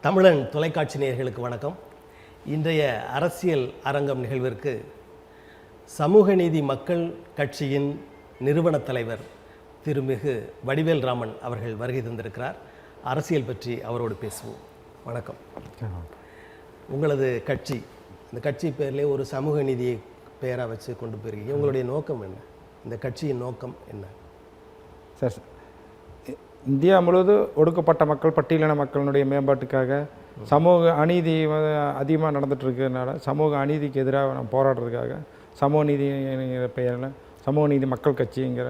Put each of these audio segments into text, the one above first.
தமிழன் தொலைக்காட்சி நேயர்களுக்கு வணக்கம். இன்றைய அரசியல் அரங்கம் நிகழ்விற்கு சமூக நீதி மக்கள் கட்சியின் நிறுவன தலைவர் திருமிகு வடிவேல் ராமன் அவர்கள் வருகை தந்திருக்கிறார். அரசியல் பற்றி அவரோடு பேசுவோம். வணக்கம். உங்களது கட்சி, இந்த கட்சி பேர்லேயே ஒரு சமூக நீதியை பெயராக வச்சு கொண்டு போயிருக்கீங்க. உங்களுடைய நோக்கம் என்ன? இந்த கட்சியின் நோக்கம் என்ன? சார், இந்தியா முழுவதும் ஒடுக்கப்பட்ட மக்கள், பட்டியலின மக்களினுடைய மேம்பாட்டுக்காக சமூக அநீதி அதிகமாக நடந்துட்டு இருக்கிறதுனால சமூக அநீதிக்கு எதிராக நம்ம போராடுறதுக்காக சமூக நீதிங்கிற பெயரில் சமூக நீதி மக்கள் கட்சிங்கிற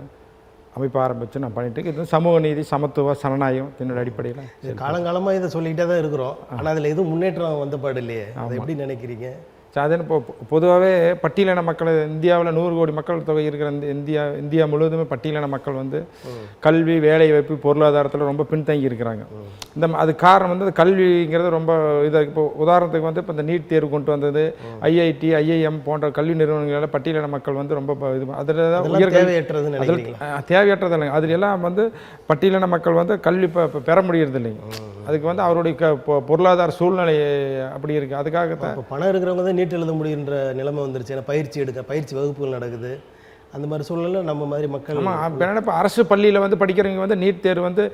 அமைப்பு ஆரம்பித்து நான் பண்ணிட்டு இருக்கேன். இது சமூக நீதி, சமத்துவ, சனநாயகம் என்னோட அடிப்படையில் காலங்காலமாக இதை சொல்லிக்கிட்டே தான் இருக்கிறோம். ஆனால் அதில் எதுவும் முன்னேற்றம் வந்த பாடு இல்லையே. அதை எப்படி நினைக்கிறீங்க? அது இப்போ பொதுவாகவே பட்டியலின மக்கள் இந்தியாவில் 100 கோடி மக்கள் தொகை இருக்கிற இந்தியா முழுவதுமே பட்டியலின மக்கள் வந்து கல்வி, வேலை வாய்ப்பு, பொருளாதாரத்தில் ரொம்ப பின்தங்கி இருக்கிறாங்க. அது காரணம் வந்து கல்விங்கிறது ரொம்ப இதாக. இப்போ உதாரணத்துக்கு வந்து இப்போ இந்த நீட் தேர்வு கொண்டு வந்தது, ஐஐடி, ஐஐஎம் போன்ற கல்வி நிறுவனங்களில் பட்டியலின மக்கள் வந்து ரொம்ப இது அதில் தான் தேவையற்றது இல்லைங்க. அதில் எல்லாம் வந்து பட்டியலின மக்கள் வந்து கல்வி பெற முடியறது இல்லைங்க. அதுக்கு வந்து அவருடைய பொருளாதார சூழ்நிலை அப்படி இருக்குது. அதுக்காக தான் பணம் இருக்கிறவங்க தான் நீட் எழுத முடியுன்ற நிலைமை வந்துருச்சு. ஏன்னா பயிற்சி வகுப்புகள் நடக்குது. அந்த மாதிரி சூழ்நிலையில் நம்ம மாதிரி மக்கள் இப்போ அரசு பள்ளியில் வந்து படிக்கிறவங்க வந்து நீட் தேர்வு வந்து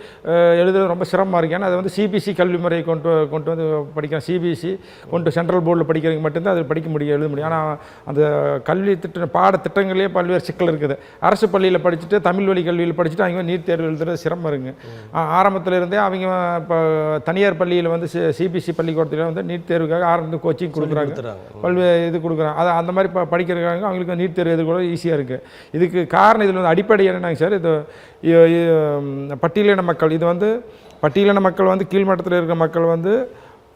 எழுதுறது ரொம்ப சிரமமாக இருக்குது. ஏன்னா அது வந்து சிபிஎஸ்சி கல்வி முறையை கொண்டு வந்து படிக்கிறோம். சிபிஎஸ்சி கொண்டு சென்ட்ரல் போர்டில் படிக்கிறவங்க மட்டும்தான் அது படிக்க முடியும், எழுத முடியும். ஆனால் அந்த கல்வி பாடத்திட்டங்களே பல்வேறு சிக்கல் இருக்குது. அரசு பள்ளியில் படிச்சுட்டு தமிழ் வழி கல்வியில் படிச்சுட்டு அவங்க நீட் தேர்வு எழுதுறது சிரமம் இருக்குங்க. ஆரம்பத்தில் இருந்தே அவங்க இப்போ தனியார் பள்ளியில் வந்து சிபிஎஸ்சி பள்ளிக்கூடத்தில் வந்து நீட் தேர்வுக்காக ஆரம்பத்து கோச்சிங் கொடுக்குறாங்க, பல்வேறு இது கொடுக்குறாங்க. அது அந்த மாதிரி படிக்கிறவங்க அவங்களுக்கு நீட் தேர்வு எது கூட ஈஸியாக இருக்குது. இதுக்கு காரணம் இதில் வந்து அடிப்படை என்னன்னாங்க சார், இது பட்டியலின மக்கள், இது வந்து பட்டியலின மக்கள் வந்து கீழ்மட்டத்தில் இருக்கிற மக்கள் வந்து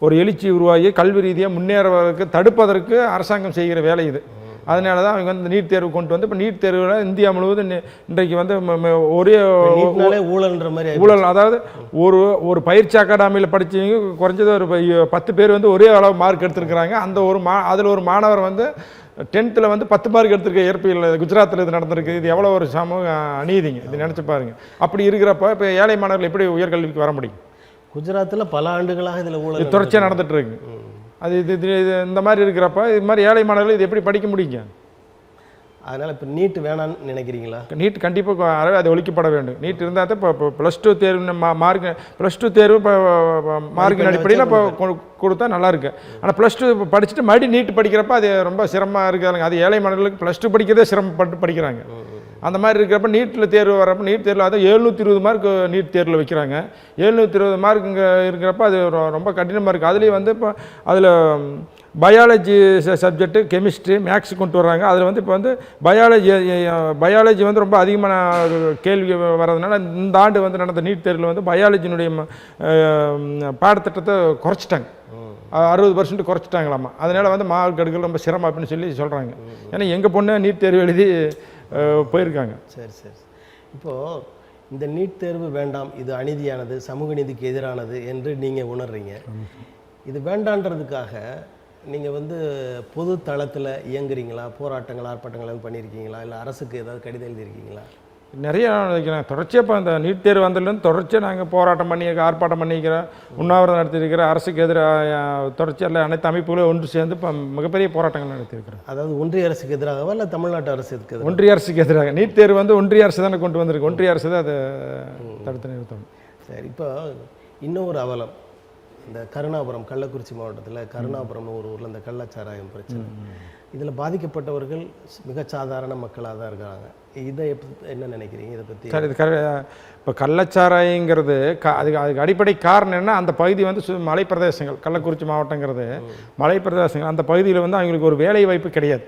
ஒரு எழுச்சி உருவாகி கல்வி ரீதியாக முன்னேறுவதற்கு தடுப்பதற்கு அரசாங்கம் செய்கிற வேலை இது. அதனால தான் அவங்க வந்து நீட் தேர்வு கொண்டு வந்து இப்போ நீட் தேர்வில் இந்தியா முழுவதும் இன்றைக்கு வந்து ஒரே ஊழல்ன்ற மாதிரி ஊழல். அதாவது ஒரு பயிற்சி அகாடமியில் படித்தவங்க குறைஞ்சது ஒரு 10 பேர் வந்து ஒரே அளவு மார்க் எடுத்துருக்குறாங்க. அந்த அதில் ஒரு மாணவர் வந்து 10th வந்து 10 மார்க் எடுத்திருக்க இயற்பியல் குஜராத்தில் இது நடந்திருக்கு. இது எவ்வளோ ஒரு சமூக அநீதிங்க. இது நினச்சி பாருங்க. அப்படி இருக்கிறப்ப இப்போ ஏழை மாணவர்கள் எப்படி உயர்கல்விக்கு வர முடியும்? குஜராத்தில் பல ஆண்டுகளாக இதில் ஊழல் தொடர்ச்சியாக நடந்துட்டு இருக்கு. அது இது இந்த மாதிரி இருக்கிறப்ப இது மாதிரி ஏழை மாணவர்கள் இது எப்படி படிக்க முடியுங்க? அதனால் இப்போ நீட் வேணான்னு நினைக்கிறீங்களா? நீட் கண்டிப்பாக அது ஒழிக்கப்பட வேண்டும். நீட் இருந்தால் தான் இப்போ +2 தேர்வு மார்க், +2 தேர்வு இப்போ மார்க்கின் அடிப்படையில் இப்போ கொடுத்தா நல்லாயிருக்கு. ஆனால் +2 படிச்சுட்டு மறுபடியும் நீட் படிக்கிறப்ப அது ரொம்ப சிரமமாக இருக்காதுங்க. அது ஏழை மாணவர்களுக்கு +2 படிக்கிறதே சிரமப்பட்டு படிக்கிறாங்க. அந்த மாதிரி இருக்கிறப்ப நீட்டில் தேர்வு வரப்போ நீட் தேர்வில் அது 720 மார்க் நீட் தேர்வில் வைக்கிறாங்க. 720 மார்க் இங்கே இருக்கிறப்ப அது ரொம்ப கடினமாக இருக்குது. அதுலேயும் வந்து இப்போ அதில் பயாலஜி சப்ஜெக்ட்டு, கெமிஸ்ட்ரி, மேக்ஸ் கொண்டு வர்றாங்க. அதில் வந்து இப்போ வந்து பயாலஜி வந்து ரொம்ப அதிகமான கேள்வி வர்றதுனால இந்த ஆண்டு வந்து நடந்த நீட் தேர்வில் வந்து பயாலஜினுடைய பாடத்திட்டத்தை குறைச்சிட்டாங்க. 60% குறைச்சிட்டாங்களாமா. அதனால் வந்து மார்க் எடுக்கிறது ரொம்ப சிரமம் அப்படின்னு சொல்லி சொல்கிறாங்க. ஏன்னா எங்கள் பொண்ணு நீட் தேர்வு எழுதி போயிருக்காங்க. சரி. இப்போது இந்த நீட் தேர்வு வேண்டாம், இது அநீதியானது, சமூக நீதிக்கு எதிரானது என்று நீங்கள் உணர்றீங்க. இது வேண்டான்றதுக்காக நீங்கள் வந்து பொது தளத்தில் இயங்குறீங்களா? போராட்டங்கள், ஆர்ப்பாட்டங்கள் பண்ணியிருக்கீங்களா? இல்லை அரசுக்கு ஏதாவது கடிதம் எழுதியிருக்கீங்களா? நிறைய நினைக்கிறேன். தொடர்ச்சியாக இப்போ இந்த நீட் தேர்வு வந்ததுலேருந்து தொடர்ச்சியாக நாங்கள் போராட்டம் ஆர்ப்பாட்டம் பண்ணிக்கிறோம், உண்ணாவிரதம் நடத்தியிருக்கிறோம். அரசுக்கு எதிராக தொடர்ச்சியாக அனைத்து அமைப்புகளும் ஒன்று சேர்ந்து இப்போ மிகப்பெரிய போராட்டங்கள் நடத்தியிருக்கிறோம். அதாவது ஒன்றிய அரசுக்கு எதிராகவா இல்லை தமிழ்நாட்டு அரசுக்கு? ஒன்றிய அரசுக்கு எதிராக. நீட் தேர்வு வந்து ஒன்றிய அரசு தானே கொண்டு வந்திருக்கு. ஒன்றிய அரசு தான் அதை தடுத்து நிறுத்தணும். சரி, இப்போ இன்னொரு அவலம், இந்த கருணாபுரம், கள்ளக்குறிச்சி மாவட்டத்தில் கருணாபுரம் ஒரு ஊரில் இந்த கள்ளச்சாராயம் பிரச்சனை. இதில் பாதிக்கப்பட்டவர்கள் மிக சாதாரண மக்களாக தான் இருக்கிறாங்க. இதை என்ன நினைக்கிறீங்க இதை பற்றி? சார், இது இப்போ கள்ளச்சாராயங்கிறது அதுக்கு அடிப்படை காரணம் என்ன? அந்த பகுதி வந்து மலை பிரதேசங்கள், கள்ளக்குறிச்சி மாவட்டங்கிறது மலை பிரதேசங்கள். அந்த பகுதியில் வந்து அவங்களுக்கு ஒரு வேலை வாய்ப்பு கிடையாது.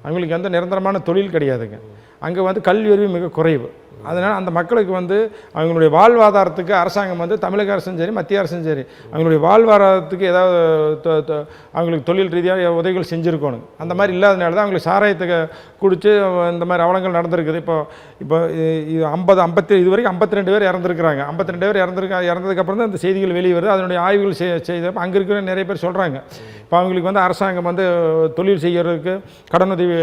அவங்களுக்கு எந்த நிரந்தரமான தொழில் கிடையாதுங்க. அங்கே வந்து கல்வி அறிவு மிக குறைவு. அதனால் அந்த மக்களுக்கு வந்து அவங்களுடைய வாழ்வாதாரத்துக்கு அரசாங்கம் வந்து தமிழக அரசும் சரி, மத்திய அரசும் சரி, அவங்களுடைய வாழ்வாதாரத்துக்கு ஏதாவது அவங்களுக்கு தொழில் ரீதியாக உதவிகள் செஞ்சுருக்கணும். அந்த மாதிரி இல்லாதனால தான் அவங்களுக்கு சாராயத்துக்கு குடித்து இந்த மாதிரி அவலங்கள் நடந்திருக்குது. இப்போ 50 இது வரைக்கும் 52 பேர் இறந்துருக்குறாங்க. 52 பேர் இறந்ததுக்கப்புறம் தான் இந்த செய்திகள் வெளியே வருது. அதனுடைய ஆய்வுகள் செய்தப்போ அங்கே இருக்கிற நிறைய பேர் சொல்கிறாங்க, இப்போ அவங்களுக்கு வந்து அரசாங்கம் வந்து தொழில் செய்கிறதுக்கு கடனுதவி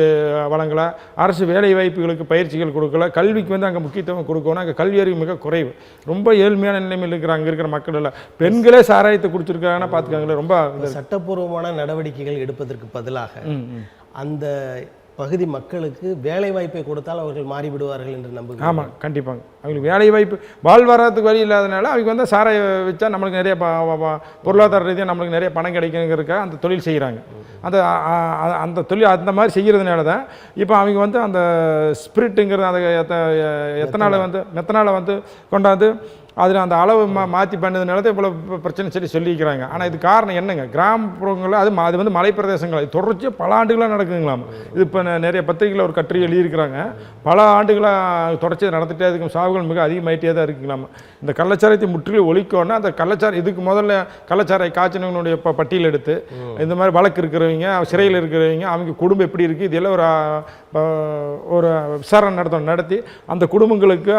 வழங்கலை, அரசு வேலை வாய்ப்புகளுக்கு பயிற்சிகள் கொடுக்கல, கல்விக்கு வந்து அங்கே முக்கியத்துவம் கொடுக்கணும். அங்கே கல்வி அறிவு மிக குறைவு, ரொம்ப ஏழ்மையான நிலைமையில் இருக்கிற அங்கே இருக்கிற மக்கள் எல்லாம் பெண்களே சாராயத்தை குடிச்சிருக்காங்கன்னா பார்த்துக்காங்களே. ரொம்ப சட்டப்பூர்வமான நடவடிக்கைகள் எடுப்பதற்கு பதிலாக அந்த பகுதி மக்களுக்கு வேலை வாய்ப்பை கொடுத்தால் அவர்கள் மாறிவிடுவார்கள் என்று நம்புகிறேன். ஆமாம், கண்டிப்பாங்க. அவங்களுக்கு வேலை வாய்ப்பு வாழ்வாரத்துக்கு வழி இல்லாதனால அவங்க வந்து சாராய வச்சா நம்மளுக்கு நிறைய பொருளாதார ரீதியாக நம்மளுக்கு நிறைய பணம் கிடைக்குங்கிறதுக்காக அந்த தொழில் செய்கிறாங்க. அந்த அந்த தொழில் அந்த மாதிரி செய்கிறதுனால தான் இப்போ அவங்க வந்து அந்த ஸ்பிரிட்டுங்கிறது அந்த மெத்தனாலை வந்து கொண்டாந்து அதில் அந்த அளவு மாற்றி பண்ணதுனால தான் இவ்வளோ பிரச்சனை சொல்லிக்கிறாங்க. ஆனால் இது காரணம் என்னங்க, கிராமப்புறங்களில் அது வந்து மலை பிரதேசங்கள் இது தொடர்ச்சியாக பல ஆண்டுகளாக நடக்குதுங்களாம். இது இப்போ நிறைய பத்திரிகையில் ஒரு கட்டுரை எழுதியிருக்கிறாங்க. பல ஆண்டுகளாக தொடர்ச்சியாக நடந்துகிட்டே இருக்கும், சாவுகள் மிக அதிகமாகிட்டே தான் இருக்குங்களாமா. இந்த கள்ளச்சாராயத்தை முற்றிலும் ஒழிக்கணும்னா அந்த கள்ளச்சாரம் இதுக்கு முதல்ல கள்ளச்சாராய காய்ச்சினவங்களுடைய பட்டியல் எடுத்து இந்த மாதிரி வழக்கு இருக்கிறவங்க, சிறையில் இருக்கிறவங்க, அவங்க குடும்பம் எப்படி இருக்குது, இதெல்லாம் ஒரு விசாரணை நடத்தி அந்த குடும்பங்களுக்கு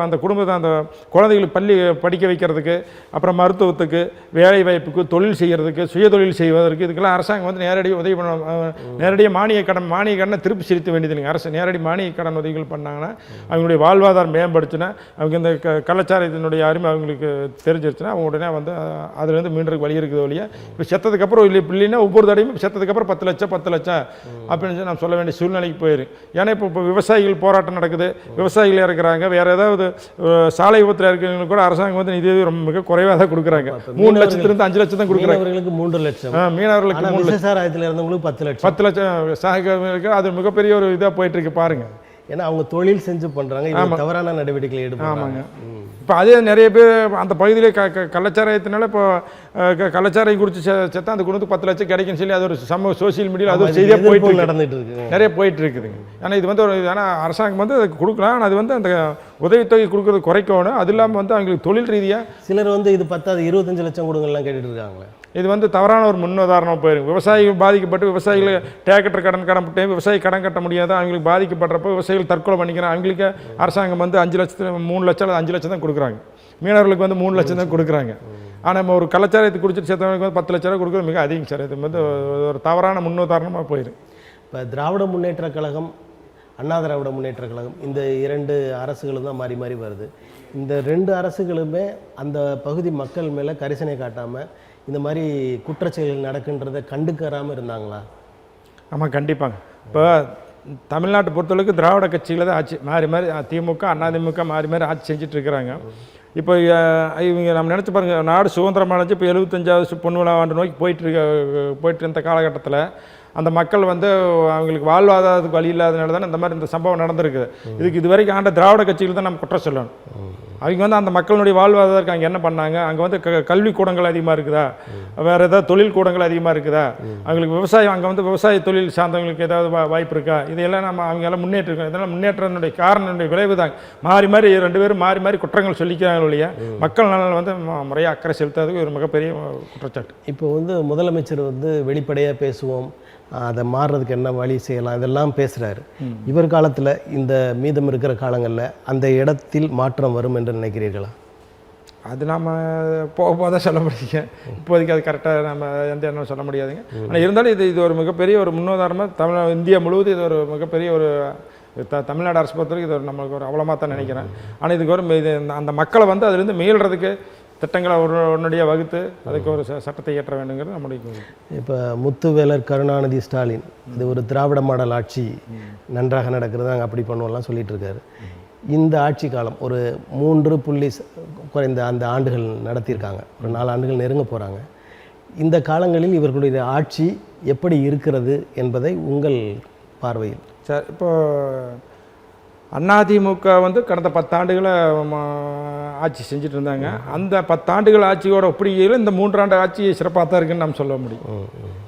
அந்த குடும்பத்தை அந்த குழந்தைகளுக்கு பள்ளி படிக்க வைக்கிறதுக்கு, அப்புறம் மருத்துவத்துக்கு, வேலை வாய்ப்புக்கு, தொழில் செய்கிறதுக்கு, சுய தொழில் செய்வதற்கு இதுக்கெல்லாம் அரசாங்கம் வந்து நேரடியாக உதவி பண்ண, நேரடியாக மானிய கடனை திருப்பி செலுத்த வேண்டியது இல்லைங்க. அரசு நேரடி மானிய கடன் உதவிகள் பண்ணாங்கன்னா அவங்களுடைய வாழ்வாதாரம் மேம்படுச்சுன்னா, அவங்க இந்த கலாச்சாரத்தினுடைய அருமை அவங்களுக்கு தெரிஞ்சிருச்சுன்னா அவங்க உடனே வந்து அதுலேருந்து மீண்டும் வழி இருக்குது வழியாக. இப்போ செத்ததுக்கப்புறம் இல்லைன்னா ஒவ்வொரு தடையும் செத்ததுக்கப்புறம் 10 லட்சம் அப்படின்னு சொல்லி நான் சொல்ல வேண்டிய சூழ்நிலைக்கு போயிரு. ஏன்னா இப்போ விவசாயிகள் போராட்டம் நடக்குது, விவசாயிகள் இருக்கிறாங்க, வேறு ஏதாவது சாலை விபத்தில் இருக்கிற கூட அரசாங்கம் வந்து நிதி ரொம்ப மிக குறைவாக தான் கொடுக்குறாங்க. 3 லட்சத்திலிருந்து 5 லட்சம் தான் கொடுக்குறாங்க. மீனவர்களுக்கு 3 லட்சம், மீனவர்களுக்கு 3 லட்சம், சாராயத்தில் இருந்தவங்களுக்கு 10 லட்சம். 10 லட்சம் சாக அது மிகப்பெரிய ஒரு இதாக போயிட்டு இருக்கு பாருங்க. ஏன்னா அவங்க தொழில் செஞ்சு பண்றாங்க, தவறான நடவடிக்கைகள் எடுப்பாங்க. ஆமாங்க. இப்போ அதே நிறைய பேர் அந்த பகுதியிலே கள்ளச்சாராயத்தினால இப்போ கள்ளச்சாராயம் குடிச்சு செத்தா அந்த குடும்பத்துக்கு 10 லட்சம் கிடைக்குன்னு சொல்லி அது ஒரு சமூக சோசியல் மீடியாவில் அது ஒரு செய்தியாக போயிட்டு நடந்துட்டு இருக்கு, நிறைய போயிட்டு இருக்குதுங்க. ஏன்னா இது வந்து ஒரு அரசாங்கம் வந்து அதுக்கு கொடுக்கலாம், ஆனால் அது வந்து அந்த உதவித்தொகை கொடுக்கறது குறைக்கணும். அது இல்லாமல் வந்து அவங்களுக்கு தொழில் ரீதியாக சிலர் வந்து இது 10 25 லட்சம் கொடுங்கலாம் கேட்டுட்டு இருக்காங்களே. இது வந்து தவறான ஒரு முன்னுதாரணம் போயிருக்கு. விவசாயிகள் பாதிக்கப்பட்டு விவசாயிகள் டேக்கெட்டர் கடன் விவசாயி கடன் கட்ட முடியாத அவங்களுக்கு பாதிக்கப்படுறப்போ விவசாயிகள் தற்கொலை பண்ணிக்கிறாங்க. அவங்களுக்கு அரசாங்கம் வந்து 5 லட்சத்தில் 3 லட்சம் அல்லது 5 லட்சம் தான் கொடுக்குறாங்க. மீனவர்களுக்கு வந்து 3 லட்சம் தான் கொடுக்குறாங்க. ஆனால் நம்ம ஒரு கலாச்சாரத்தை குடிச்சிட்டு சேர்த்தவங்களுக்கு வந்து 10 லட்ச ரூபா கொடுக்குறது மிக அதிகம் சார். இது வந்து ஒரு தவறான முன்னுதாரணமாக போயிருக்கு. இப்போ திராவிட முன்னேற்ற கழகம், அண்ணா திராவிட முன்னேற்ற கழகம், இந்த 2 அரசுகளும் தான் மாறி மாறி வருது. இந்த 2 அரசுகளுமே அந்த பகுதி மக்கள் மேலே கரிசனை காட்டாமல் இந்த மாதிரி குற்றச்செயல்கள் நடக்குன்றதை கண்டுக்கறாமல் இருந்தாங்களா? ஆமாம், கண்டிப்பாங்க. இப்போ தமிழ்நாட்டை பொறுத்தளவுக்கு திராவிட கட்சிகளை தான் ஆட்சி மாறி திமுக அதிமுக மாறி ஆட்சி செஞ்சுட்டு இருக்கிறாங்க. இப்போ இவங்க நம்ம நினச்சி பாருங்கள், நாடு சுதந்திரம் அடைஞ்சு இப்போ 75வது பொன்விழா ஆண்டு நோக்கி போயிட்டு இருந்த காலகட்டத்தில் அந்த மக்கள் வந்து அவங்களுக்கு வாழ்வாதாரத்துக்கு வழி இல்லாதனால தானே இந்த மாதிரி இந்த சம்பவம் நடந்திருக்குது. இது வரைக்கும் ஆண்ட திராவிட கட்சிகள் தான் நம்ம குற்றம் சொல்லணும். அவங்க வந்து அந்த மக்களுடைய வாழ்வாதாரத்துக்கு அங்கே என்ன பண்ணாங்க, அங்கே வந்து கல்வி கூடங்கள் அதிகமாக இருக்குதா, வேறு ஏதாவது தொழில் கூடங்கள் அதிகமாக இருக்குதா, அவங்களுக்கு விவசாயம் அங்கே வந்து விவசாய தொழில் சார்ந்தவங்களுக்கு ஏதாவது வாய்ப்பு இருக்கா, இதையெல்லாம் நம்ம அவங்க எல்லாம் முன்னேற்றிருக்கோம். இதெல்லாம் முன்னேற்றத்தினுடைய காரணனுடைய விளைவு தான். மாறி 2 பேரும் மாறி குற்றங்கள் சொல்லிக்கிறாங்க இல்லையா, மக்கள் நலன் வந்து முறையாக அக்கறை செலுத்தாததுக்கு ஒரு மிகப்பெரிய குற்றச்சாட்டு. இப்போ வந்து முதலமைச்சர் வந்து வெளிப்படையாக பேசுவோம், அதை மாறுறதுக்கு என்ன வழி செய்யலாம், இதெல்லாம் பேசுகிறாரு. இவர் காலத்தில் இந்த மீதம் இருக்கிற காலங்களில் அந்த இடத்தில் மாற்றம் வரும் என்று நினைக்கிறீர்களா? அது நம்ம போக சொல்ல முடியுங்க. இப்போதைக்கு அது கரெக்டாக நம்ம எந்த எண்ணம் சொல்ல முடியாதுங்க. ஆனால் இருந்தாலும் இது ஒரு மிகப்பெரிய ஒரு முன்னுதாரணமாக இந்தியா முழுவதும் இது ஒரு மிகப்பெரிய ஒரு தமிழ்நாடு அரசு பொறுத்தவரைக்கும் இது ஒரு நம்மளுக்கு ஒரு அவலமாக தான் நினைக்கிறேன். ஆனால் இதுக்கு ஒரு அந்த மக்களை வந்து அதுலேருந்து மீள்றதுக்கு திட்டங்களை உடனடியாக வகுத்து அதுக்கு ஒரு சட்டத்தை இயற்ற வேண்டுங்கிறது நம்முடைய. இப்போ முத்துவேலர், கருணாநிதி, ஸ்டாலின் இது ஒரு திராவிட மாடல் ஆட்சி நன்றாக நடக்கிறது, நாங்கள் அப்படி பண்ணுவோம்லாம் சொல்லிட்டு இருக்காரு. இந்த ஆட்சி காலம் ஒரு 3 குறைந்த அந்த ஆண்டுகள் நடத்தியிருக்காங்க, ஒரு 4 ஆண்டுகள் நெருங்க போகிறாங்க. இந்த காலங்களில் இவர்களுடைய ஆட்சி எப்படி இருக்கிறது என்பதை உங்கள் பார்வையில் சார். இப்போ அதிமுக வந்து கடந்த 10 ஆண்டுகளை ஆட்சி செஞ்சுட்டு இருந்தாங்க. அந்த 10 ஆண்டுகள் ஆட்சியோட ஒப்பிடுகையில் இந்த 3 ஆண்டு ஆட்சி சிறப்பாக தான் இருக்குன்னு நம்ம சொல்ல முடியும்.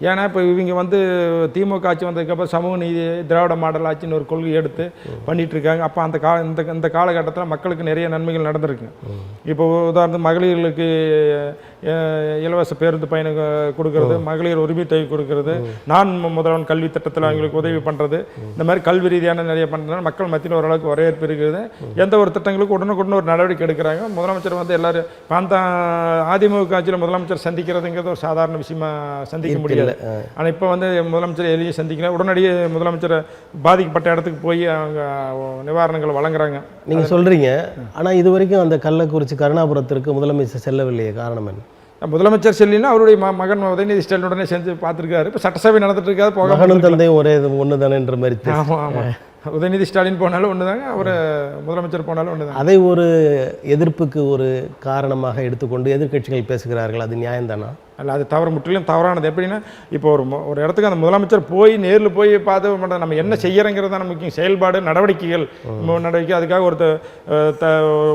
ஏன்னா இப்போ இவங்க வந்து திமுக ஆட்சி வந்ததுக்கப்புறம் சமூக நீதி திராவிட மாடல் ஆட்சின்னு ஒரு கொள்கை எடுத்து பண்ணிகிட்டு இருக்காங்க. அப்போ இந்த காலகட்டத்தில் மக்களுக்கு நிறைய நன்மைகள் நடந்திருக்குங்க. இப்போ உதாரணத்துக்கு மகளிர்களுக்கு இலவச பேருந்து பயணம் கொடுக்கறது, மகளிர் உரிமை தொகை கொடுக்கறது, நான் முதல்வன் கல்வி திட்டத்தில் அவங்களுக்கு உதவி பண்ணுறது, இந்த மாதிரி கல்வி ரீதியான நிறைய பண்ணுறதுனால மக்கள் மத்தியில் ஓரளவுக்கு வரவேற்பு இருக்குது. எந்த ஒரு திட்டங்களுக்கு உடனுக்குடன் ஒரு நடவடிக்கை எடுக்கிறாங்க. முதலமைச்சர் வந்து எல்லாரும் அந்த அதிமுக ஆட்சியில் முதலமைச்சர் சந்திக்கிறதுங்கிறது ஒரு சாதாரண விஷயமா சந்திக்க முடியாது. ஆனால் இப்போ வந்து முதலமைச்சர் எளிய சந்திக்கல, உடனடியே முதலமைச்சர் பாதிக்கப்பட்ட இடத்துக்கு போய் அவங்க நிவாரணங்களை வழங்குறாங்க. நீங்கள் சொல்கிறீங்க, ஆனால் இது வரைக்கும் அந்த கள்ளக்குறிச்சி கருணாபுரத்திற்கு முதலமைச்சர் செல்லவில்லையே, காரணம் என்ன? முதலமைச்சர் செல்லினா அவருடைய மகன் உதயநிதி ஸ்டாலின் உடனே செஞ்சு பார்த்துருக்காரு. இப்போ சட்டசபை நடந்துட்டு இருக்காது, போக மகனும் தந்தையும் ஒரே ஒன்று தானேன்ற மாதிரி. ஆமாம் ஆமாம், உதயநிதி ஸ்டாலின் போனாலும் ஒன்று தாங்க, அவர் முதலமைச்சர் போனாலும் ஒன்று தான். அதை ஒரு எதிர்ப்புக்கு ஒரு காரணமாக எடுத்துக்கொண்டு எதிர்க்கட்சிகள் பேசுகிறார்கள், அது நியாயம்தானா? அல்ல, அது தவறு, முற்றிலும் தவறானது. எப்படின்னா இப்போ ஒரு இடத்துக்கு அந்த முதலமைச்சர் போய் நேரில் போய் பார்த்து நம்ம என்ன செய்யறங்கிறது தான் முக்கியம். செயல்பாடு, நடவடிக்கைகள், அதுக்காக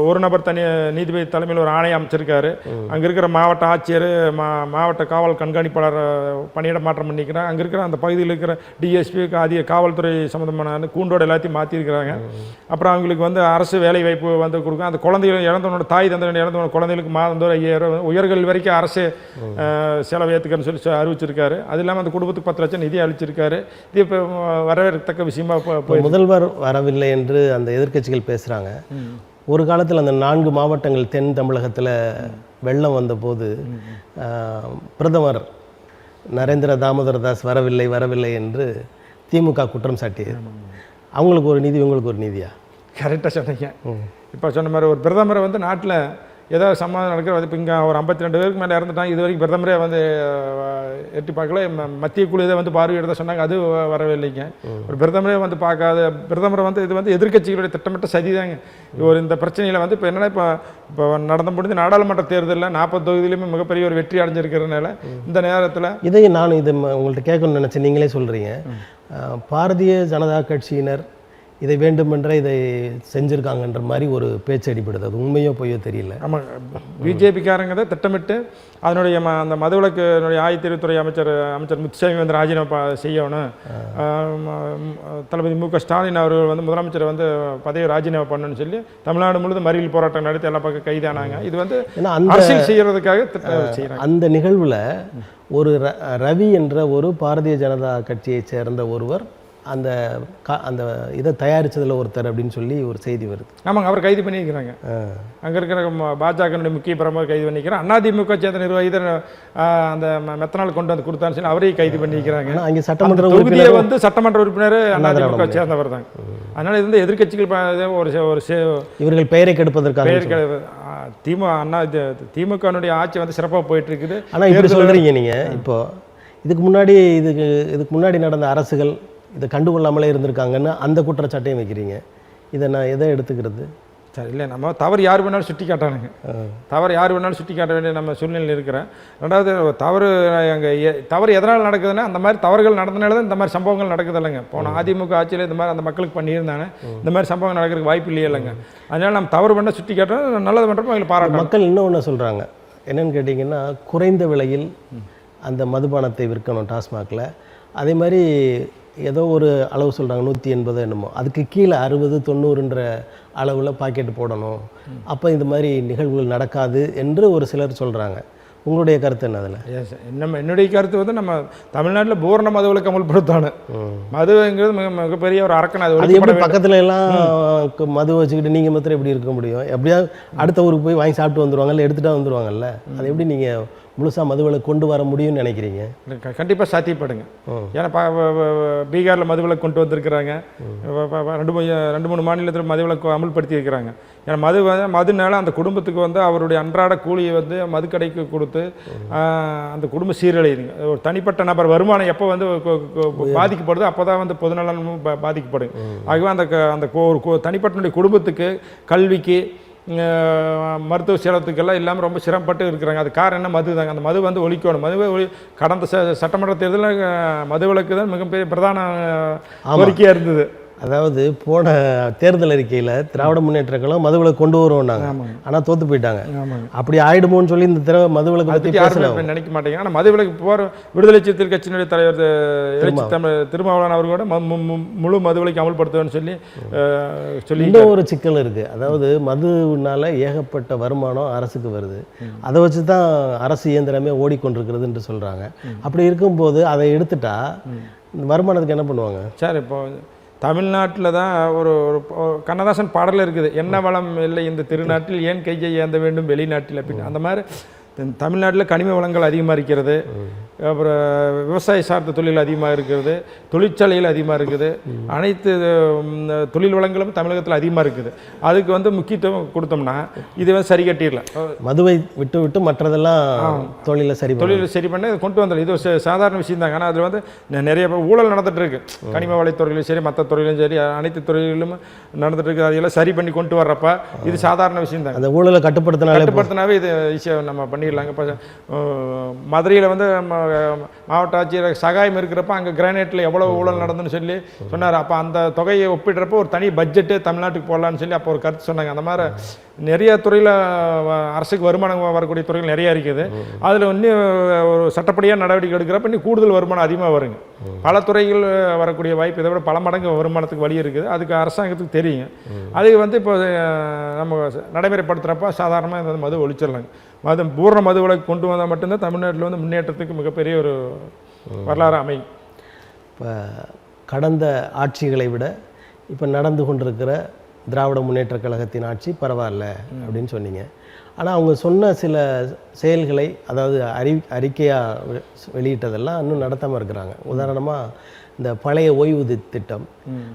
ஒரு நபர் தனி நீதிபதி தலைமையில் ஒரு ஆணையம் அமைச்சிருக்காரு. அங்கே இருக்கிற மாவட்ட ஆட்சியர், மாவட்ட காவல் கண்காணிப்பாளர் பணியிட மாற்றம் பண்ணிக்கிறாங்க. அங்கே இருக்கிற அந்த பகுதியில் இருக்கிற டிஎஸ்பி, அதிக காவல்துறை சம்மந்தமான கூண்டோடு எல்லாத்தையும் மாற்றிருக்கிறாங்க. அப்புறம் அவங்களுக்கு வந்து அரசு வேலை வாய்ப்பு வந்து கொடுக்கும். அந்த குழந்தைகள் இழந்தவனோட தாய் தந்தை இழந்தவனோட குழந்தைகளுக்கு மாதந்தோறும் 5000 உயர்கல்வி வரைக்கும் அரசு செலவு ஏற்றுக்கன்னு சொல்லி அறிவிச்சிருக்காரு. அது இல்லாமல் அந்த குடும்பத்துக்கு 10 லட்சம் நிதி அளிச்சிருக்காரு. இது இப்போ வரவேற்கத்தக்க விஷயமா போய் முதல்வர் வரவில்லை என்று அந்த எதிர்க்கட்சிகள் பேசுகிறாங்க. ஒரு காலத்தில் அந்த 4 மாவட்டங்கள் தென் தமிழகத்தில் வெள்ளம் வந்தபோது பிரதமர் நரேந்திர தாமோதர தாஸ் வரவில்லை என்று திமுக குற்றம் சாட்டியது. அவங்களுக்கு ஒரு நீதி, உங்களுக்கு ஒரு நீதியா? கரெக்டாக சொன்னீங்க. இப்போ சொன்ன மாதிரி ஒரு பிரதமரை வந்து நாட்டில் ஏதாவது சமாதானம் நடக்கிறது. இப்போ இங்கே ஒரு 52 பேருக்கு மேலே இறந்துட்டாங்க. இது வரைக்கும் பிரதமரே வந்து எட்டி பார்க்கல. மத்திய குழு இதை வந்து பார்வையிட சொன்னாங்க, அது வரவே இல்லைங்க. ஒரு பிரதமரே வந்து பார்க்காத பிரதமரை வந்து இது வந்து எதிர்க்கட்சிகளுடைய திட்டமிட்ட சதிதாங்க. இந்த பிரச்சனையில் வந்து இப்போ என்னென்னா இப்போ நடந்து முடிஞ்சு நாடாளுமன்ற தேர்தலில் 40 தொகுதியிலுமே மிகப்பெரிய ஒரு வெற்றி அடைஞ்சிருக்கிறதுனால இந்த நேரத்தில் இதையும் நான் இது உங்கள்கிட்ட கேட்கணும்னு நினச்சேன். நீங்களே சொல்கிறீங்க, பாரதிய ஜனதா கட்சியினர் இதை வேண்டுமென்ற இதை செஞ்சுருக்காங்கன்ற மாதிரி ஒரு பேச்சு அடிப்படுது. அது உண்மையோ பொய்யோ தெரியல. ஆமாம், பிஜேபிக்காரங்க தான் திட்டமிட்டு அதனுடைய அந்த மதுவிலக்குனுடைய ஆயத்தீர்வுத்துறை அமைச்சர் முத்துசாமி வந்து ராஜினாமா செய்யணும், தளபதி மு.க. ஸ்டாலின் அவர்கள் வந்து முதலமைச்சர் வந்து பதவியை ராஜினாமா பண்ணணும்னு சொல்லி தமிழ்நாடு முழுவதும் மறியல் போராட்டம் நடத்தி எல்லா பக்கம் கைதானாங்க. இது வந்து அரசியல் செய்யறதுக்காக செய்யறாங்க. அந்த நிகழ்வில் ஒரு ரவி என்ற ஒரு பாரதிய ஜனதா கட்சியை சேர்ந்த ஒருவர் அந்த இதை தயாரித்ததில் ஒருத்தர் அப்படின்னு சொல்லி ஒரு செய்தி வருது. ஆமாங்க, அவர் கைது பண்ணியிருக்கிறாங்க. அங்கே இருக்கிற பாஜகனுடைய முக்கிய பிரமுகர் கைது பண்ணிக்கிறார். அதிமுக சேர்ந்த நிர்வாகிகள் அந்த மெத்தனால் கொண்டு வந்து கொடுத்தான்னு சொல்லி அவரையும் கைது பண்ணிக்கிறாங்க. அங்கே சட்டமன்ற தொகுதியை வந்து சட்டமன்ற உறுப்பினர் அதிமுக சேர்ந்தவர் தான். அதனால இது வந்து எதிர்க்கட்சிகள் ஒரு இவர்கள் பெயரை கெடுப்பதற்காக திமுகனுடைய ஆட்சி வந்து சிறப்பாக போயிட்டு இருக்குது. ஆனால் இப்படி சொல்கிறீங்க நீங்கள். இப்போ இதுக்கு முன்னாடி நடந்த அரசுகள் இதை கண்டுகொள்ளாமலே இருந்திருக்காங்கன்னு அந்த குற்றச்சாட்டையும் வைக்கிறீங்க. இதை நான் எதை எடுத்துக்கிறது? சரி, இல்லை, நம்ம தவறு யார் வேணாலும் சுட்டி காட்டானுங்க. தவறு யார் வேணாலும் சுட்டி காட்ட வேண்டிய நம்ம சூழ்நிலையில் இருக்கிறேன். ரெண்டாவது தவறு எதனால் நடக்குதுன்னா அந்த மாதிரி தவறுகள் நடந்தனால தான் இந்த மாதிரி சம்பவங்கள் நடக்குது இல்லைங்க. போன அதிமுக ஆட்சியில் இந்த மாதிரி அந்த மக்களுக்கு பண்ணியிருந்தாங்க. இந்த மாதிரி சம்பவம் நடக்கிறதுக்கு வாய்ப்பு இல்லையே இல்லைங்க. அதனால் நம்ம தவறு பண்ண சுட்டி காட்டுறோம், நல்லது பண்ணுறப்போ அவங்களை பாராட்டும். மக்கள் இன்னொன்று சொல்கிறாங்க, என்னென்னு கேட்டிங்கன்னா, குறைந்த விலையில் அந்த மதுபானத்தை விற்கணும் டாஸ்மாகில். அதே மாதிரி ஏதோ ஒரு அளவு சொல்கிறாங்க, 180 என்னமோ, அதுக்கு கீழே 60, 90ன்ற அளவில் பாக்கெட்டு போடணும். அப்போ இந்த மாதிரி நிகழ்வுகள் நடக்காது என்று ஒரு சிலர் சொல்கிறாங்க. உங்களுடைய கருத்து என்ன அதில்? என்னுடைய கருத்து வந்து நம்ம தமிழ்நாட்டில் பூரண மதுவிலக்கு அமல்படுத்தானு. மதுங்கிறது மிகப்பெரிய ஒரு அரக்கன். அது எப்படி பக்கத்தில் எல்லாம் மது வச்சுக்கிட்டு நீங்கள் மாத்திரம் எப்படி இருக்க முடியும்? எப்படியாவது அடுத்த ஊருக்கு போய் வாங்கி சாப்பிட்டு வந்துடுவாங்க, இல்லை எடுத்துகிட்டா வந்துடுவாங்கல்ல. அது எப்படி நீங்கள் முழுசாக மதுவிலக்கு கொண்டு வர முடியும்னு நினைக்கிறீங்க? கண்டிப்பாக சாத்தியப்படுங்க. ஏன்னா பீகாரில் மதுவிலக்கு கொண்டு வந்திருக்கிறாங்க. 2-3 மாநிலத்தில் மதுவிலக்கு அமல்படுத்தி இருக்கிறாங்க. ஏன்னா மதுனால அந்த குடும்பத்துக்கு வந்து அவருடைய அன்றாட கூலியை வந்து மதுக்கடைக்கு கொடுத்து அந்த குடும்ப சீரழியுதுங்க. ஒரு தனிப்பட்ட நபர் வருமானம் எப்போ வந்து பாதிக்கப்படுது அப்போ தான் வந்து பொதுநலனும் பாதிக்கப்படும். ஆகவே அந்த ஒரு தனிப்பட்ட குடும்பத்துக்கு கல்விக்கு மருத்துவ சேலத்துக்கெல்லாம் இல்லாமல் ரொம்ப சிரமப்பட்டு இருக்கிறாங்க. அது காரணம் என்ன? மது தாங்க. அந்த மது வந்து ஒழிக்கணும். கடந்த சட்டமன்ற தேர்தலில் மதுவிலக்கு தான் மிகப்பெரிய பிரதான கோரிக்கையாக இருந்தது. அதாவது போன தேர்தல் அறிக்கையில் திராவிட முன்னேற்ற கழகம் மதுவிலக்கு கொண்டு வருவோம்னாங்க, ஆனால் தோற்று போயிட்டாங்க. அப்படி ஆயிடுமோன்னு சொல்லி இந்த தடவை மதுவிலக்கு பற்றி யாரும் நினைக்க மாட்டேங்க. ஆனால் மதுவிலக்கு போகிற விடுதலை சிறுத்தைகள் கட்சியினுடைய தலைவர் திருமாவளவன் அவர்களோட முழு மதுவிலக்கு அமல்படுத்துவேன்னு சொல்லி இன்னும் ஒரு சிக்கல் இருக்குது. அதாவது மதுனால ஏகப்பட்ட வருமானம் அரசுக்கு வருது. அதை வச்சு தான் அரசு இயந்திரமே ஓடிக்கொண்டிருக்கிறது என்று சொல்கிறாங்க. அப்படி இருக்கும்போது அதை எடுத்துட்டா வருமானத்துக்கு என்ன பண்ணுவாங்க? சார், இப்போ தமிழ்நாட்டில் தான் ஒரு கண்ணதாசன் பாடலில் இருக்குது, என்ன வளம் இல்லை இந்த திருநாட்டில் ஏன் கையை ஏந்த வேண்டும் வெளிநாட்டில் அப்படின்னு. அந்த மாதிரி தமிழ்நாட்டில் கனிம வளங்கள் அதிகமாக இருக்கிறது, அப்புறம் விவசாய சார்ந்த தொழில் அதிகமாக இருக்கிறது, தொழிற்சாலைகள் அதிகமாக இருக்குது, அனைத்து தொழில் வளங்களும் தமிழகத்தில் அதிகமாக இருக்குது. அதுக்கு வந்து முக்கியத்துவம் கொடுத்தோம்னா இது வந்து சரி கட்டிடலாம். மதுவை விட்டு விட்டு மற்றதெல்லாம் தொழிலை சரி பண்ணி இதை கொண்டு வந்துடலாம். இது ஒரு சாதாரண விஷயம் தாங்க. ஆனால் அதில் வந்து நிறைய ஊழல் நடந்துட்டு இருக்கு. கனிம வளத்துறையிலும் சரி, மற்ற துறையிலும் சரி, அனைத்து துறையிலும் நடந்துட்டு இருக்கு. அதையெல்லாம் சரி பண்ணி கொண்டு வர்றப்ப இது சாதாரண விஷயம் தான். அந்த ஊழலை கட்டுப்படுத்தினாவே இது ஈஸியாக நம்ம பண்ணிடலாங்க. இப்போ மதுரையில் வந்து மாவட்ட ஆட்சியர் சகாயம் இருக்கிறப்ப அங்கே கிரானைட்டில் எவ்வளோ ஊழல் நடந்துன்னு சொல்லி சொன்னார். அப்போ அந்த தொகையை ஒப்பிடுறப்போ ஒரு தனி பட்ஜெட்டு தமிழ்நாட்டுக்கு போடலான்னு சொல்லி அப்போ ஒரு கருத்து சொன்னாங்க. அந்த மாதிரி நிறைய துறையில் அரசுக்கு வருமானம் வரக்கூடிய துறைகள் நிறையா இருக்குது. அதில் இன்னும் ஒரு சட்டப்படியாக நடவடிக்கை எடுக்கிறப்ப இன்னும் கூடுதல் வருமானம் அதிகமாக வருங்க. பல துறைகள் வரக்கூடிய வாய்ப்பு இதை விட பல மடங்கு வருமானத்துக்கு வழி இருக்குது. அதுக்கு அரசாங்கத்துக்கு தெரியும். அது வந்து இப்போ நம்ம நடைமுறைப்படுத்துகிறப்ப சாதாரணமாக இந்த மது ஒழிச்சிடலாங்க. பூர்ண மது விலக்கு கொண்டு வந்தால் மட்டும்தான் தமிழ்நாட்டில் வந்து முன்னேற்றத்துக்கு மிகப்பெரிய ஒரு வரலாறு அமையும். இப்போ கடந்த ஆட்சிகளை விட இப்போ நடந்து கொண்டிருக்கிற திராவிட முன்னேற்றக் கழகத்தின் ஆட்சி பரவாயில்ல அப்படின்னு சொன்னீங்க. ஆனால் அவங்க சொன்ன சில செயல்களை, அதாவது அறிக்கையாக வெளியிட்டதெல்லாம் இன்னும் நடத்தாமல் இருக்கிறாங்க. உதாரணமாக இந்த பழைய ஓய்வூதிய திட்டம்,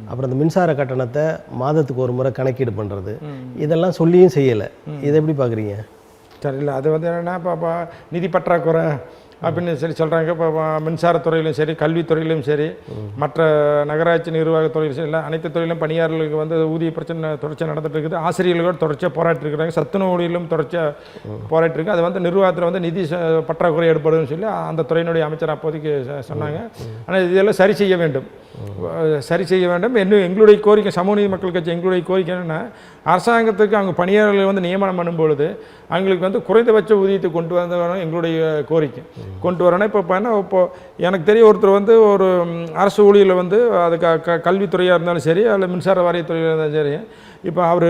அப்புறம் இந்த மின்சார கட்டணத்தை மாதத்துக்கு ஒரு முறை கணக்கீடு பண்ணுறது, இதெல்லாம் சொல்லியும் செய்யலை. இதை எப்படி பார்க்குறீங்க? சரி, இல்லை அது வந்து என்னென்னா இப்போ நிதி பற்றாக்குறை அப்படின்னு சொல்லி சொல்கிறாங்க. இப்போ மின்சாரத்துறையிலும் சரி, கல்வித்துறையிலும் சரி, மற்ற நகராட்சி நிர்வாகத்துறையிலும் சரி, இல்லை அனைத்து துறையிலும் பணியாளர்களுக்கு வந்து ஊதிய பிரச்சனை தொடர்ச்சியாக நடந்துட்டு இருக்குது. ஆசிரியர்களோடு தொடர்ச்சியாக போராட்டி இருக்கிறாங்க. சத்துணவு ஊழியர்களும் தொடர்ச்சியாக போராட்டி இருக்கு. அது வந்து நிர்வாகத்தில் வந்து நிதி பற்றாக்குறை ஏற்படுதுன்னு சொல்லி அந்த துறையினுடைய அமைச்சர் அப்போதைக்கு சொன்னாங்க. ஆனால் இதெல்லாம் சரி செய்ய வேண்டும். இன்னும் எங்களுடைய கோரிக்கை, சமூக நீதி மக்கள் கட்சி எங்களுடைய கோரிக்கை என்னென்னா, அரசாங்கத்துக்கு அவங்க பணியாளர்கள் வந்து நியமனம் பண்ணும்பொழுது அவங்களுக்கு வந்து குறைந்தபட்ச ஊதியத்தை கொண்டு வரணும் எங்களுடைய கோரிக்கை. கொண்டு வரணும். இப்போ எனக்கு தெரிய ஒருத்தர் வந்து ஒரு அரசு ஊழியரில் வந்து அது கல்வித்துறையாக இருந்தாலும் சரி, அல்ல மின்சார வாரியத்துறையாக இருந்தாலும் சரி, இப்போ அவர்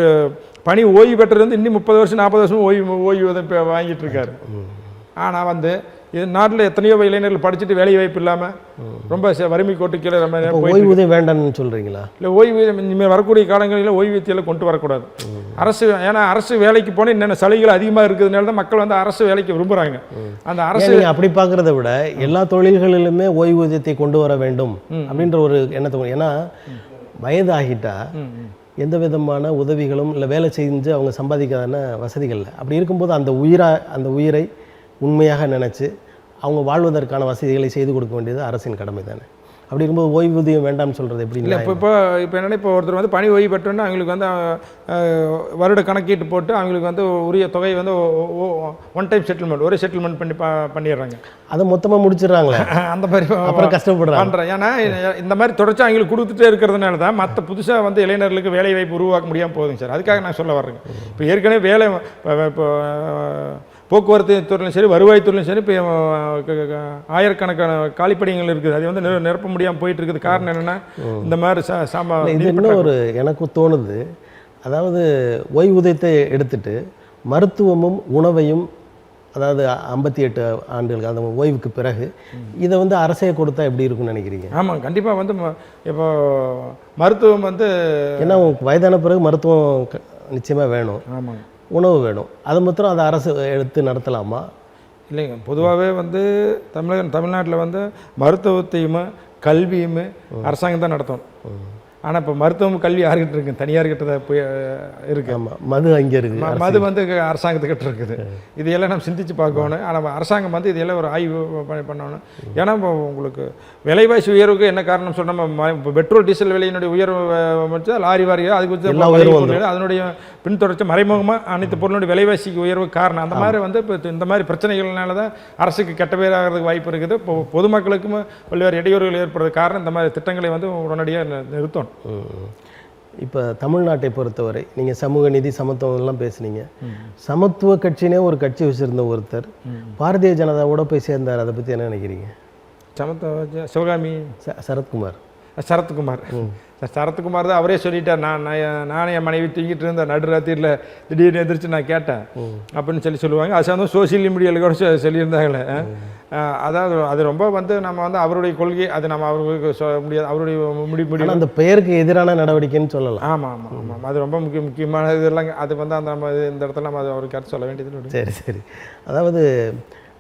பணி ஓய்வு பெற்றது வந்து இன்னும் 30 வருஷம் 40 வருஷம் ஓய்வு வாங்கிட்டு இருக்காரு. ஆனால் வந்து இது நாட்டில் எத்தனையோ இளைஞர்கள் படிச்சுட்டு வேலை வாய்ப்பு இல்லாமல் ரொம்ப வறுமை கோட்டுக்கீழே ஓய்வூதியம் வேண்டாம்னு சொல்கிறீங்களா? இல்லை, ஓய்வூதியம் இனிமேல் வரக்கூடிய காலங்களில் ஓய்வூதியத்தில் கொண்டு வரக்கூடாது. ஏன்னா அரசு வேலைக்கு போனால் என்னென்ன சலுகைகள் அதிகமாக இருக்கிறதுனால தான் மக்கள் வந்து அரசு வேலைக்கு விரும்புகிறாங்க. அந்த அரசு அப்படி பார்க்குறத விட எல்லா தொழில்களிலுமே ஓய்வூதியத்தை கொண்டு வர வேண்டும் அப்படின்ற ஒரு எண்ணத்தை, ஏன்னா வயது ஆகிட்டா எந்த விதமான உதவிகளும் இல்லை, வேலை செஞ்சு அவங்க சம்பாதிக்காதான வசதிகள் இல்லை. அப்படி இருக்கும்போது அந்த உயிரை உண்மையாக நினச்சி அவங்க வாழ்வதற்கான வசதிகளை செய்து கொடுக்க வேண்டியது அரசின் கடமை தானே. அப்படி இருக்கும்போது ஓய்வூதியம் வேண்டாம்னு சொல்கிறது எப்படி? இல்லை, இப்போ என்னென்னா, இப்போ ஒருத்தர் வந்து பணி ஓய்வு பெற்றோன்னா அவங்களுக்கு வந்து வருட கணக்கீட்டு போட்டு அவங்களுக்கு வந்து உரிய தொகை வந்து ஒன் டைம் செட்டில்மெண்ட், ஒரே செட்டில்மெண்ட் பண்ணிடுறாங்க. அதை மொத்தமாக முடிச்சிடுறாங்களே, அந்த மாதிரி அப்புறம் கஷ்டப்படுறாங்க. ஏன்னா இந்த மாதிரி தொடர்ச்சி அவங்களுக்கு கொடுத்துட்டே இருக்கிறதுனால தான் மற்ற புதுசாக வந்து இளைஞர்களுக்கு வேலை வாய்ப்பு உருவாக்க முடியாமல் போகுதுங்க சார். அதுக்காக நான் சொல்ல வர்றேங்க. இப்போ ஏற்கனவே வேலை இப்போ போக்குவரத்து துறையிலும் சரி, வருவாய்த்துறையிலும் சரி, இப்போ ஆயிரக்கணக்கான காலிப்பணிகள் இருக்குது. அது வந்து நிரப்ப முடியாமல் போயிட்டு இருக்குது. காரணம் என்னென்னா இந்த மாதிரி இது இன்னும் ஒரு எனக்கு தோணுது. அதாவது ஓய்வூதியத்தை எடுத்துட்டு மருத்துவமும் உணவையும், அதாவது 58 ஆண்டுகளுக்கு அந்த ஓய்வுக்கு பிறகு இதை வந்து அரசே கொடுத்தா எப்படி இருக்குன்னு நினைக்கிறீங்க? ஆமாம், கண்டிப்பாக வந்து இப்போ மருத்துவம் வந்து, ஏன்னா வயதான பிறகு மருத்துவம் நிச்சயமாக வேணும். ஆமாங்க, உணவு வேணும். அது மாத்திரம் அதை அரசு எடுத்து நடத்தலாமா? இல்லைங்க, பொதுவாகவே வந்து தமிழ்நாட்டில் வந்து மருத்துவத்தையும் கல்வியும் அரசாங்கம் தான் நடத்தணும். ஆனால் இப்போ மருத்துவம் கல்வி யாருக்கிட்ட இருக்குது? தனியார்கிட்ட தான் போய் இருக்குது. ஆமாம், மது அங்கே இருக்குது. மது வந்து அரசாங்கத்துக்கிட்ட இருக்குது. இதையெல்லாம் நம்ம சிந்தித்து பார்க்கணும். ஆனால் அரசாங்கம் வந்து இதையெல்லாம் ஒரு ஆய்வு பண்ணணும். ஏன்னா இப்போ உங்களுக்கு விலைவாசி உயர்வுக்கு என்ன காரணம் சொன்னால், இப்போ பெட்ரோல் டீசல் விலையினுடைய உயர்வு வச்சு லாரி வாரியாக அதுக்கு வச்சு அதனுடைய பின்தொடர்ச்சி மறைமுகமாக அனைத்து பொருளுடைய விலைவாசிக்கு உயர்வு காரணம். அந்த மாதிரி வந்து இப்போ இந்த மாதிரி பிரச்சனைகள்னால தான் அரசுக்கு கெட்ட பேர் ஆகிறதுக்கு வாய்ப்பு இருக்குது. இப்போ பொதுமக்களுக்கும் பல்வேறு இடையூறுகள் ஏற்படுறது காரணம் இந்த மாதிரி திட்டங்களை வந்து உடனடியாக நிறுத்தணும். இப்போ தமிழ்நாட்டை பொறுத்தவரை நீங்கள் சமூக நீதி சமத்துவம்லாம் பேசுனீங்க. சமத்துவ கட்சினே ஒரு கட்சி வச்சுருந்த ஒருத்தர் பாரதிய ஜனதாவோட போய் சேர்ந்தார். அதை பற்றி என்ன நினைக்கிறீங்க? சமத்துவ சிவகாமி சரத்குமார் சரத்குமார். சரத்குமார் தான் அவரே சொல்லிட்டார். நானே என் மனைவி தூங்கிட்டு இருந்தேன், நடுராத்திரியில் திடீர்னு எதிர்த்து நான் கேட்டேன் அப்படின்னு சொல்லுவாங்க. அது சார்ந்த சோசியல் மீடியாவில் கூட சொல்லியிருந்தாங்களே. அதாவது அது ரொம்ப வந்து நம்ம வந்து அவருடைய கொள்கை, அது நம்ம அவர்களுக்கு சொல்ல முடியாது, அவருடைய முடிவு அந்த பெயருக்கு எதிரான நடவடிக்கைன்னு சொல்லலாம். ஆமாம் ஆமாம் ஆமாம், அது ரொம்ப முக்கியமான இதெல்லாம். அது வந்து அந்த நம்ம இந்த இடத்துல நம்ம அது அவருக்கு கருத்து சொல்ல வேண்டியது. சரி சரி. அதாவது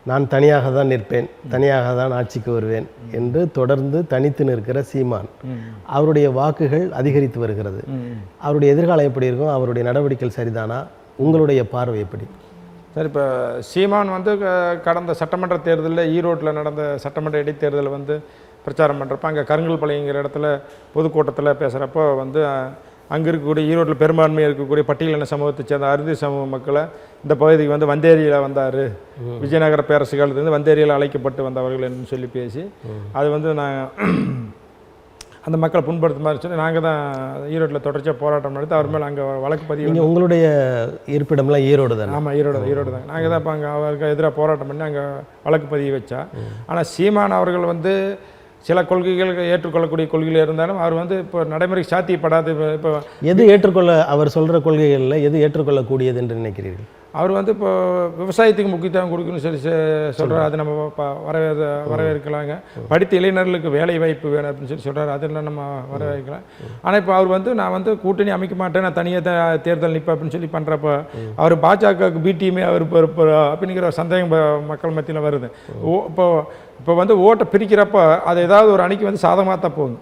நான் தனியாக தான் நிற்பேன், தனியாக தான் ஆட்சிக்கு வருவேன் என்று தொடர்ந்து தனித்து நிற்கிற சீமான், அவருடைய வாக்குகள் அதிகரித்து வருகிறது. அவருடைய எதிர்காலம் எப்படி இருக்கும்? அவருடைய நடவடிக்கைகள் சரிதானா? உங்களுடைய பார்வை எப்படி? சார், இப்போ சீமான் வந்து கடந்த சட்டமன்ற தேர்தலில் ஈரோட்டில் நடந்த சட்டமன்ற இடைத்தேர்தலில் வந்து பிரச்சாரம் பண்ணுறப்ப அங்கே கருங்கல்பாளையங்கிற இடத்துல பொதுக்கூட்டத்தில் பேசுகிறப்போ வந்து அங்கே இருக்கக்கூடிய ஈரோட்டில் பெரும்பான்மையாக இருக்கக்கூடிய பட்டியலின சமூகத்தை சேர்ந்த அருந்தி சமூக மக்களை இந்த பகுதிக்கு வந்து வந்தேரியில் வந்தார், விஜயநகர பேரரசு காலத்துலேருந்து வந்தேரியில் அழைக்கப்பட்டு வந்தவர்கள் என்று சொல்லி பேசி அது வந்து அந்த மக்களை புண்படுத்த மாதிரி சொல்லி நாங்கள் தான் ஈரோட்டில் தொடர்ச்சியாக போராட்டம் நடத்தி அவர் மேலே அங்கே வழக்கு பதிவு. உங்களுடைய இருப்பிடம்லாம் ஈரோடு தான்? ஆமாம், ஈரோடு தான். நாங்கள் தான் இப்போ அங்கே அவருக்கு எதிராக போராட்டம் பண்ணி அங்கே வழக்கு பதிவு வச்சா. ஆனால் சீமான் அவர்கள் வந்து சில கொள்கைகள் ஏற்றுக்கொள்ளக்கூடிய கொள்கைகள் இருந்தாலும் அவர் வந்து இப்போ நடைமுறைக்கு சாத்தியப்படாது. இப்போ எது ஏற்றுக்கொள்ள, அவர் சொல்கிற கொள்கைகளில் எது ஏற்றுக்கொள்ளக்கூடியது என்று நினைக்கிறீர்கள்? அவர் வந்து இப்போ விவசாயத்துக்கு முக்கியத்துவம் கொடுக்கணும்னு சொல்லி சொல்கிறார். அது நம்ம வரவேற்கலாங்க. படித்த இளைஞர்களுக்கு வேலை வாய்ப்பு வேணும் அப்படின்னு சொல்லி சொல்கிறார். அதெல்லாம் நம்ம வரவேற்கலாம். ஆனால் இப்போ அவர் வந்து நான் வந்து கூட்டணி அமைக்க மாட்டேன், நான் தனியாக தேர்தல் நிற்பேன் அப்படின்னு சொல்லி பண்ணுறப்ப அவர் பாஜகவுக்கு பிடிஎம்ஏ அவர் இப்போ அப்படிங்கிற ஒரு சந்தேகம் மக்கள் மத்தியில் வருது. இப்போ வந்து ஓட்டை பிரிக்கிறப்ப அது ஏதாவது ஒரு அணிக்கு வந்து சாதகமாக தான் போகுது.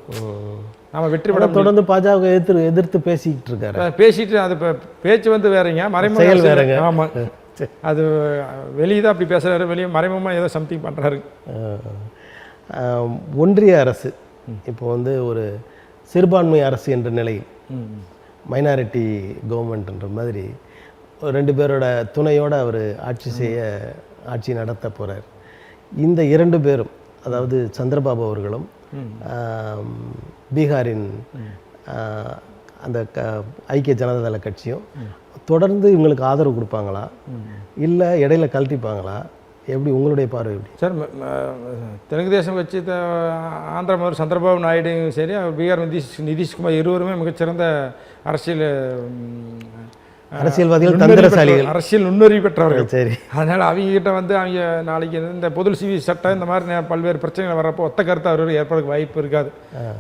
நம்ம வெற்றி பெற தொடர்ந்து பாஜக எதிர்த்து பேசிக்கிட்டு இருக்காரு. பேசிட்டு அது பேச்சு வந்து வேறங்க, மறைமுக வேறங்க. ஆமாம், அது வெளியே தான் அப்படி பேசுகிறாரு, வெளியே மறைமுகமாக ஏதோ சம்திங் பண்ணுறாரு. ஒன்றிய அரசு இப்போ வந்து ஒரு சிறுபான்மை அரசு என்ற நிலையில் மைனாரிட்டி கவர்மெண்ட்ன்ற மாதிரி 2 பேரோட துணையோடு அவர் ஆட்சி நடத்த போகிறார். இந்த 2 பேரும், அதாவது சந்திரபாபு அவர்களும் பீகாரின் அந்த ஐக்கிய ஜனதாதள கட்சியும் தொடர்ந்து இவங்களுக்கு ஆதரவு கொடுப்பாங்களா, இல்லை இடையில கழட்டிப்பாங்களா? எப்படி உங்களுடைய பார்வை எப்படி? சார், தெலுங்கு தேசம் கட்சி ஆந்திர முதல்வர் சந்திரபாபு நாயுடு சரி, பீகார் நிதிஷ்குமார் இருவருமே மிகச்சிறந்த அரசியல்வாதிகள், தந்திரசாலிகள், அரசியல் நுண்ணறிவு பெற்றவர்கள். சரி, அதனால் அவங்ககிட்ட வந்து அவங்க நாளைக்கு இந்த பொது சிவி சட்டம் இந்த மாதிரி பல்வேறு பிரச்சனைகள் வர்றப்போ ஒத்த கருத்து அவர் ஏற்படுறதுக்கு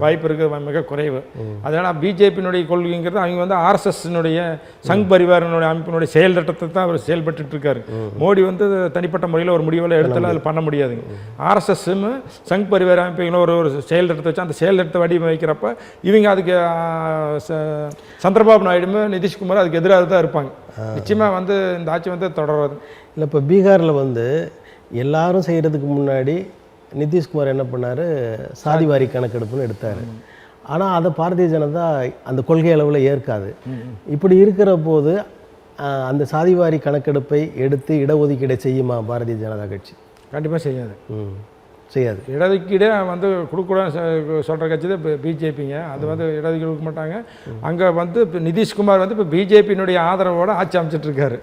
வாய்ப்பு இருக்குது மிக குறைவு. அதனால் பிஜேபியினுடைய கொள்கைங்கிறது அவங்க வந்து ஆர்எஸ்எஸ்னுடைய சங் பரிவாரனுடைய அமைப்பினுடைய செயல் திட்டத்தை தான் அவர் செயல்பட்டு இருக்காரு. மோடி வந்து தனிப்பட்ட முறையில் ஒரு முடிவில் எடுத்தாலும் அது பண்ண முடியாதுங்க. ஆர்எஸ்எஸ்ஸும் சங் பரிவார அமைப்புகளும் ஒரு செயல் திட்டத்தை வச்சு அந்த செயல் திட்டத்தை வடிவமைக்கிறப்ப இவங்க அதுக்கு சந்திரபாபு நாயுடுமே நிதிஷ்குமார் அதுக்கு எதிராக தான் இருப்பாங்க. நிச்சயமாக வந்து இந்த ஆட்சி வந்து தொடர்றது இல்லை. இப்போ பீகாரில் வந்து எல்லாரும் செய்கிறதுக்கு முன்னாடி நிதிஷ்குமார் என்ன பண்ணார், சாதிவாரி கணக்கெடுப்புன்னு எடுத்தார். ஆனால் அதை பாரதிய ஜனதா அந்த கொள்கை அளவில் ஏற்காது. இப்படி இருக்கிற போது அந்த சாதிவாரி கணக்கெடுப்பை எடுத்து இடஒதுக்கீடை செய்யுமா பாரதிய ஜனதா கட்சி? கண்டிப்பாக செய்யாது. இடஒதுக்கீடே வந்து கொடுக்கூடாதுன்னு சொல்கிற கட்சி தான் பிஜேபிங்க. அது வந்து இடஒதுக்கீடு கொடுக்க மாட்டாங்க. அங்கே வந்து இப்போ நிதிஷ்குமார் வந்து இப்போ பிஜேபியினுடைய ஆதரவோடு ஆட்சி அமைச்சிட்ருக்காரு.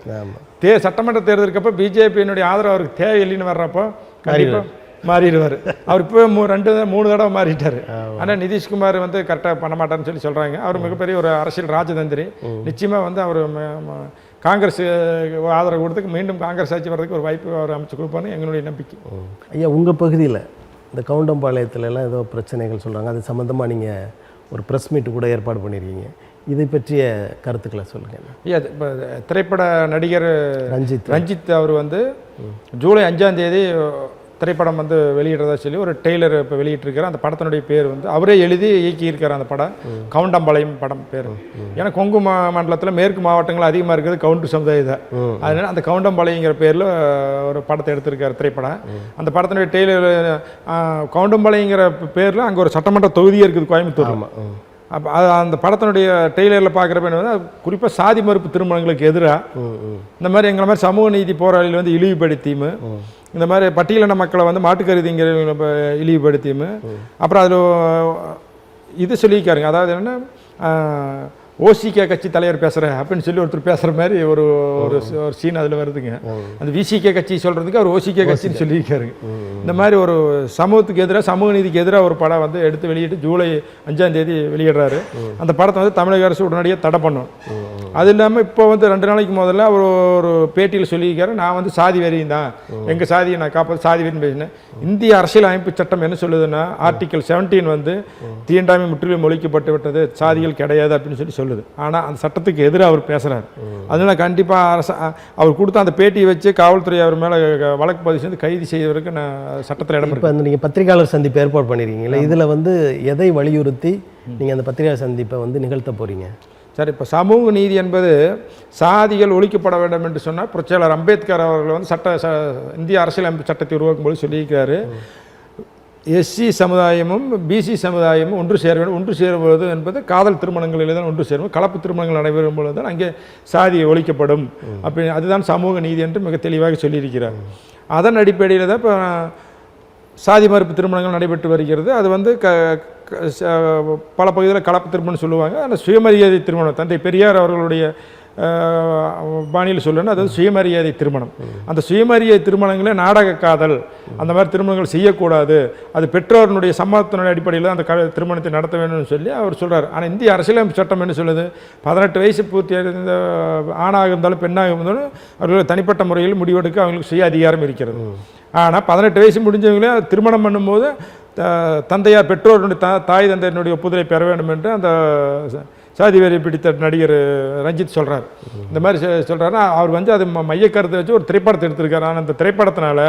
சட்டமன்ற தேர்தலுக்கு அப்போ பிஜேபியினுடைய ஆதரவு அவருக்கு தேவையில்லைன்னு வர்றப்போ கண்டிப்பாக மாறிடுவார். அவர் இப்போ 2-3 தடவை மாறிட்டார். ஆனால் நிதிஷ்குமார் வந்து கரெக்டாக பண்ண மாட்டார்னு சொல்லி சொல்கிறாங்க. அவர் மிகப்பெரிய ஒரு அரசியல் ராஜதந்திரி. நிச்சயமாக வந்து அவர் காங்கிரஸ் ஆதரவு கொடுத்து மீண்டும் காங்கிரஸ் ஆட்சி வர்றதுக்கு ஒரு வாய்ப்பு அவர் அமைச்சு கொடுப்பான்னு எங்களுடைய நம்பிக்கை. ஐயா, உங்கள் பகுதியில் இந்த கவுண்டம்பாளையத்துலலாம் ஏதோ பிரச்சனைகள் சொல்கிறாங்க. அது சம்மந்தமாக நீங்கள் ஒரு ப்ரெஸ் மீட்டு கூட ஏற்பாடு பண்ணியிருக்கீங்க. இதை பற்றிய கருத்துக்களை சொல்லுங்கள். ஐயா, இப்போ திரைப்பட நடிகர் ரஞ்சித் அவர் வந்து ஜூலை 5ஆம் தேதி திரைப்படம் வந்து வெளியிடுறதா சொல்லி ஒரு டெய்லர் இப்போ வெளியிட்டிருக்காரு. அந்த படத்தினுடைய பேர் வந்து அவரே எழுதி இயக்கியிருக்கார். அந்த படம் கவுண்டம்பாளையம் படம் பேர். ஏன்னா கொங்கு மண்டலத்தில் மேற்கு மாவட்டங்கள் அதிகமாக இருக்கிறது கவுண்டர் சமுதாயம் தான். அதனால் அந்த கவுண்டம்பாளையங்கிற பேரில் ஒரு படத்தை எடுத்திருக்காரு திரைப்படம். அந்த படத்தினுடைய டெய்லர் கவுண்டம்பாளையங்கிற பேரில் அங்கே ஒரு சட்டமன்ற தொகுதியே இருக்குது கோயம்புத்தூர். அப்போ அந்த படத்தினுடைய டெய்லரில் பார்க்குறப்ப என்ன வந்து குறிப்பாக சாதி மறுப்பு திருமணங்களுக்கு எதிராக இந்த மாதிரி எங்களை மாதிரி சமூக நீதி போராளிகள் வந்து இழிவுபடுத்தியும், இந்த மாதிரி பட்டியலின மக்களை வந்து மாட்டுக்கருதிங்கிற இழிவுபடுத்தியும், அப்புறம் அதில் இது சொல்லியிருக்காருங்க. அதாவது என்னென்னா ஓசிகே கட்சி தலைவர் பேசுகிறேன் அப்படின்னு சொல்லி ஒருத்தர் பேசுகிற மாதிரி ஒரு ஒரு சீன் அதில் வருதுங்க. அந்த விசிகே கட்சி சொல்கிறதுக்கு அவர் ஓசிகே கட்சின்னு சொல்லியிருக்காருங்க. இந்த மாதிரி ஒரு சமூகத்துக்கு எதிராக, சமூக நீதிக்கு எதிராக ஒரு படம் வந்து எடுத்து வெளியிட்டு ஜூலை 5ஆம் தேதி வெளியிடுறாரு. அந்த படத்தை வந்து தமிழக அரசு உடனடியாக தடை பண்ணும். அது இல்லாமல் இப்போ வந்து 2 நாளைக்கு முதல்ல அவர் ஒரு பேட்டியில் சொல்லியிருக்காரு, நான் வந்து சாதி வெறியும் தான், எங்கள் சாதியை நான் காப்பாற்ற சாதி வெறின்னு பேசினேன். இந்திய அரசியல் அமைப்பு சட்டம் என்ன சொல்லுதுன்னா, ஆர்டிகல் 17 வந்து தீண்டாமை முற்றிலும் ஒழிக்கப்பட்டு விட்டது, சாதிகள் கிடையாது அப்படின்னு சொல்லி சொல்லுது. ஆனால் அந்த சட்டத்துக்கு எதிராக அவர் பேசுகிறார். அதனால கண்டிப்பாக அவர் கொடுத்த அந்த பேட்டியை வச்சு காவல்துறை அவர் மேலே வழக்கு பதிவு செய்து கைது செய்வதற்கு நான் சட்டத்தில் இடம். இப்போ நீங்கள் பத்திரிகையாளர் சந்திப்பு ஏற்பாடு பண்ணியிருக்கீங்களா, இதில் வந்து எதை வலியுறுத்தி நீங்கள் அந்த பத்திரிகையாளர் சந்திப்பை வந்து நிகழ்த்த போகிறீங்க? சரி, இப்போ சமூக நீதி என்பது சாதிகள் ஒழிக்கப்பட வேண்டும் என்று சொன்னால் புரட்சியாளர் அம்பேத்கர் அவர்கள் வந்து இந்திய அரசியலமைப்பு சட்டத்தை உருவாக்கும் போது சொல்லியிருக்காரு, எஸ்சி சமுதாயமும் பிசி சமுதாயமும் ஒன்று சேர வேண்டும். ஒன்று சேருவது என்பது காதல் திருமணங்களில் தான் ஒன்று சேரும், கலப்பு திருமணங்கள் நடைபெறும் பொழுது தான் அங்கே சாதி ஒழிக்கப்படும். அப்படி அதுதான் சமூக நீதி என்று மிக தெளிவாக சொல்லியிருக்கிறார். அதன் அடிப்படையில் தான் இப்போ சாதி மறுப்பு திருமணங்கள் நடைபெற்று வருகிறது. அது வந்து பல பகுதியில் கலப்பு திருமணம் சொல்லுவாங்க. அந்த சுயமரியாதை திருமணம் தந்தை பெரியார் அவர்களுடைய பாணியில் சொல்லணும், அதாவது சுயமரியாதை திருமணம். அந்த சுயமரியாதை திருமணங்களே நாடக காதல், அந்த மாதிரி திருமணங்கள் செய்யக்கூடாது, அது பெற்றோர்களுடைய சம்மதத்தினுடைய அடிப்படையில் அந்த திருமணத்தை நடத்த வேண்டும்னு சொல்லி அவர் சொல்கிறார். ஆனால் இந்திய அரசியலமைப்பு சட்டம் என்ன சொல்லுது, 18 வயசு பூர்த்தி அடைந்த ஆணாக இருந்தாலும் பெண்ணாக இருந்தாலும் அவர்கள் தனிப்பட்ட முறையில் முடிவெடுக்க அவங்களுக்கு சுய அதிகாரம் இருக்கிறது. ஆனால் 18 வயசு முடிஞ்சவங்களே திருமணம் பண்ணும்போது தந்தையார் பெற்றோருடைய தாய் தந்தையினுடைய ஒப்புதலை பெற வேண்டும் என்று அந்த சாதி வெறி பிடித்த நடிகர் ரஞ்சித் சொல்கிறார். இந்த மாதிரி சொல்கிறாருன்னா அவர் வந்து அது மைய கருத்தை வச்சு ஒரு திரைப்படத்தை எடுத்திருக்காரு. ஆனால் அந்த திரைப்படத்தினால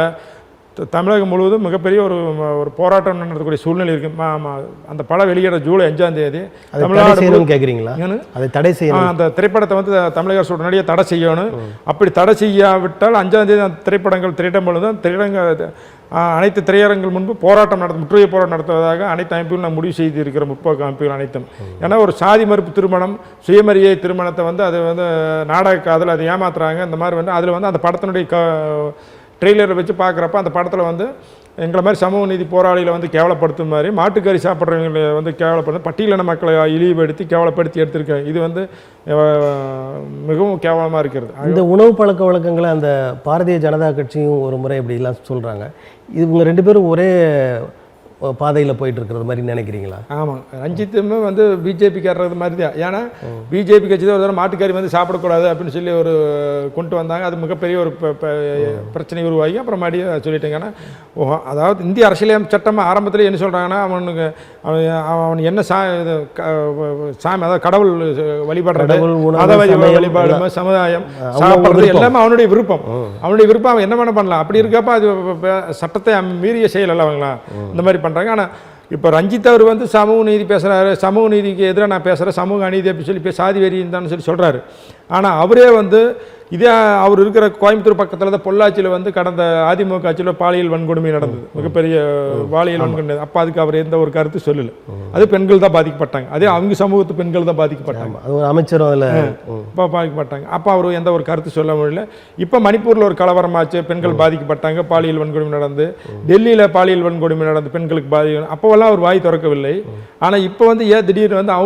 தமிழகம் முழுவதும் மிகப்பெரிய ஒரு போராட்டம் நடத்தக்கூடிய சூழ்நிலை இருக்குது. அந்த படம் வெளியிட ஜூலை 5ஆம் தேதி தமிழ்நாடு கேட்குறீங்களா, அதை தடை செய்யணும், அந்த திரைப்படத்தை வந்து தமிழக அரசு உடனடியாக தடை செய்யணும். அப்படி தடை செய்யாவிட்டால் 5ஆம் தேதி அந்த திரைப்படங்கள் திரையிடும் பொழுது அனைத்து திரையரங்கள் முன்பு போராட்டம் முற்றுகை போராட்டம் நடத்துவதாக அனைத்து அமைப்புகளும் நான் முடிவு செய்திருக்கிற முற்போக்கு அமைப்புகள் அனைத்தும். ஏன்னா ஒரு சாதி மறுப்பு திருமணம், சுயமரியாதை திருமணத்தை வந்து அது வந்து நாடக காதல், அதை ஏமாத்துறாங்க. இந்த மாதிரி வந்து அதில் வந்து அந்த படத்தினுடைய ட்ரெய்லரை வச்சு பார்க்குறப்ப அந்த படத்தில் வந்து எங்களை மாதிரி சமூக நீதி போராளிகளை வந்து கேவலப்படுத்தும் மாதிரி, மாட்டுக்கறி சாப்பிட்றவங்களை வந்து கேவலப்படுத்த, பட்டியலின மக்களை இழிவுபடுத்தி கேவலப்படுத்தி எடுத்திருக்காங்க. இது வந்து மிகவும் கேவலமாக இருக்கிறது. இந்த உணவு பழக்க வழக்கங்களை அந்த பாரதிய ஜனதா கட்சியும் ஒரு முறை இப்படிலாம் சொல்கிறாங்க. இவங்க 2 பேரும் ஒரே பாதையில் போயிட்டு இருக்கிறது மாதிரி நினைக்கிறீங்களா? ஆமாம், ரஞ்சித்துமே வந்து பிஜேபிக்காரது மாதிரி தான். ஏன்னா பிஜேபி கட்சி தான் ஒரு தடவை மாட்டுக்கறி வந்து சாப்பிடக்கூடாது அப்படின்னு சொல்லி ஒரு கொண்டு வந்தாங்க. அது மிகப்பெரிய ஒரு பிரச்சனை உருவாகி அப்புறம் மறுபடியும் சொல்லிட்டாங்க. ஏன்னா அதாவது இந்திய அரசியலமைப்பு சட்டம் ஆரம்பத்தில் என்ன சொல்கிறாங்கன்னா, அவன் என்ன சாமி அதாவது கடவுள் வழிபாடுறது, மத வழிபாடு, சமுதாயம் சாப்பிட்றது எல்லாமே அவனுடைய விருப்பம். அவன் என்ன பண்ணலாம். அப்படி இருக்கப்ப அது சட்டத்தை மீறிய செயல் அல்ல அவங்களா இந்த மாதிரி பண்ணுறாங்க. ஆனால் இப்போ ரஞ்சித் அவர் வந்து சமூக நீதி பேசுகிறாரு, சமூக நீதிக்கு எதிராக நான் பேசுகிறேன், சமூக அநீதி அப்படி சொல்லி சாதி வெறின்னு தான் சொல்லி சொல்கிறாரு. ஆனால் அவரே வந்து இதே அவர் இருக்கிற கோயம்புத்தூர் பக்கத்தில் தான் பொள்ளாச்சியில் வந்து கடந்த அதிமுக ஆட்சியில் பாலியல் வன்கொடுமை நடந்தது, மிகப்பெரிய பாலியல் வன்கொடுமை. அப்போ அதுக்கு அவர் எந்த ஒரு கருத்து சொல்லலை. அது பெண்கள் தான் பாதிக்கப்பட்டாங்க. அதே அவங்க சமூகத்து பெண்கள் தான் பாதிக்கப்பட்டாங்க. அது ஒரு அமைச்சரும் அதில் இப்போ பாதிக்கப்பட்டாங்க. அப்போ அவர் எந்த ஒரு கருத்து சொல்ல முடியல. இப்போ மணிப்பூரில் ஒரு கலவரமாச்சு, பெண்கள் பாதிக்கப்பட்டாங்க, பாலியல் வன்கொடுமை நடந்து, டெல்லியில் பாலியல் வன்கொடுமை நடந்து பெண்களுக்கு அப்போவெல்லாம் அவர் வாய் திறக்கவில்லை. ஆனால் இப்போ வந்து ஏன் திடீர்னு வந்து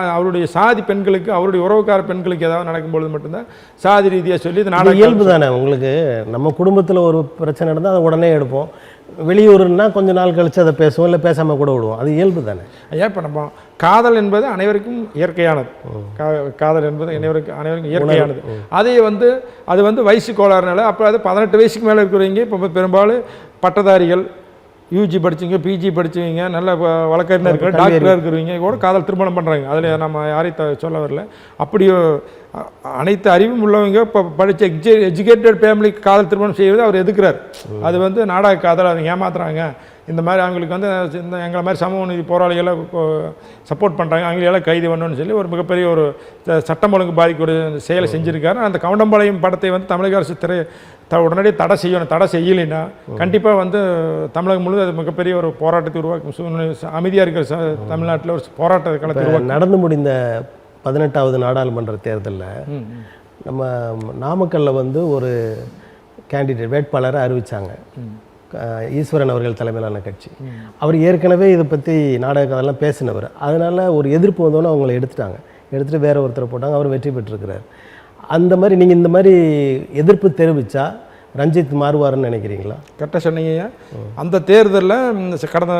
அவருடைய சாதி பெண்களுக்கு, அவருடைய உறவுக்கார பெண்களுக்கு ஏதாவது நடக்கும்பொழுது மட்டும்தான் சாதி ரீதியாக சொல்லி இது இயல்பு தானே. உங்களுக்கு நம்ம குடும்பத்தில் ஒரு பிரச்சனை நடந்தால் அதை உடனே எடுப்போம், வெளியூர்னா கொஞ்ச நாள் கழித்து அதை பேசுவோம், இல்லை பேசாமல் கூட விடுவோம். அது இயல்பு தானே. ஐயா, இப்போ நம்ம காதல் என்பது அனைவருக்கும் இயற்கையானது. காதல் என்பது அனைவருக்கும் இயற்கையானது. அதை வந்து அது வந்து வயசு கோளாறுனால அப்போ அது 18 வயசுக்கு மேலே இருக்கிறவங்க இப்போ பெரும்பாலும் பட்டதாரிகள், யூஜி படிச்சவங்க, பிஜி படிச்சவங்க, நல்ல வழக்கறிஞர் இருக்கிற டாக்டராக இருக்கிறவங்க கூட காதல் திருமணம் பண்ணுறாங்க. அதில் நம்ம யாரையும் சொல்ல வரல. அப்படியோ அனைத்து அறிவும் உள்ளவங்க இப்போ படித்த எஜுகேட்டட் ஃபேமிலிக்கு காதல் திருமணம் செய்வது அவர் எதுக்குறார். அது வந்து நாடக காதல், அதை ஏமாத்துறாங்க. இந்த மாதிரி அவங்களுக்கு வந்து எங்களை மாதிரி சமூக நீதி போராளிகளை சப்போர்ட் பண்ணுறாங்க, அவங்களெல்லாம் கைது பண்ணணும்னு சொல்லி ஒரு மிகப்பெரிய ஒரு சட்டம் ஒழுங்கு பாதிக்கூடிய செயலை செஞ்சுருக்காரு. அந்த கவுண்டம்பாளையம் படத்தை வந்து தமிழக அரசு உடனடியே தடை செய்யணும். தடை செய்யலைன்னா கண்டிப்பாக வந்து தமிழகம் முழுவதும் அது மிகப்பெரிய ஒரு போராட்டத்தை உருவாக்கும். அமைதியாக இருக்கிற தமிழ்நாட்டில் ஒரு போராட்ட களத்தை உருவாக்கும். நடந்து முடிந்த 18வது நாடாளுமன்ற தேர்தலில் நம்ம நாமக்கல்லில் வந்து ஒரு கேண்டிடேட் வேட்பாளரை அறிவித்தாங்க, ஈஸ்வரன் அவர்கள் தலைமையிலான கட்சி. அவர் ஏற்கனவே இதை பற்றி நாடக கதையெல்லாம் பேசினவர். அதனால் ஒரு எதிர்ப்பு வந்தோன்னே அவங்கள எடுத்துட்டாங்க. எடுத்துகிட்டு வேற ஒருத்தரை போட்டாங்க, அவர் வெற்றி பெற்றிருக்கிறார். அந்த மாதிரி நீங்கள் இந்த மாதிரி எதிர்ப்பு தெரிவித்தா ரஞ்சித் மாறுவாருன்னு நினைக்கிறீங்களா? கரெக்டாக சொன்னீங்க. அந்த தேர்தலில் கடந்த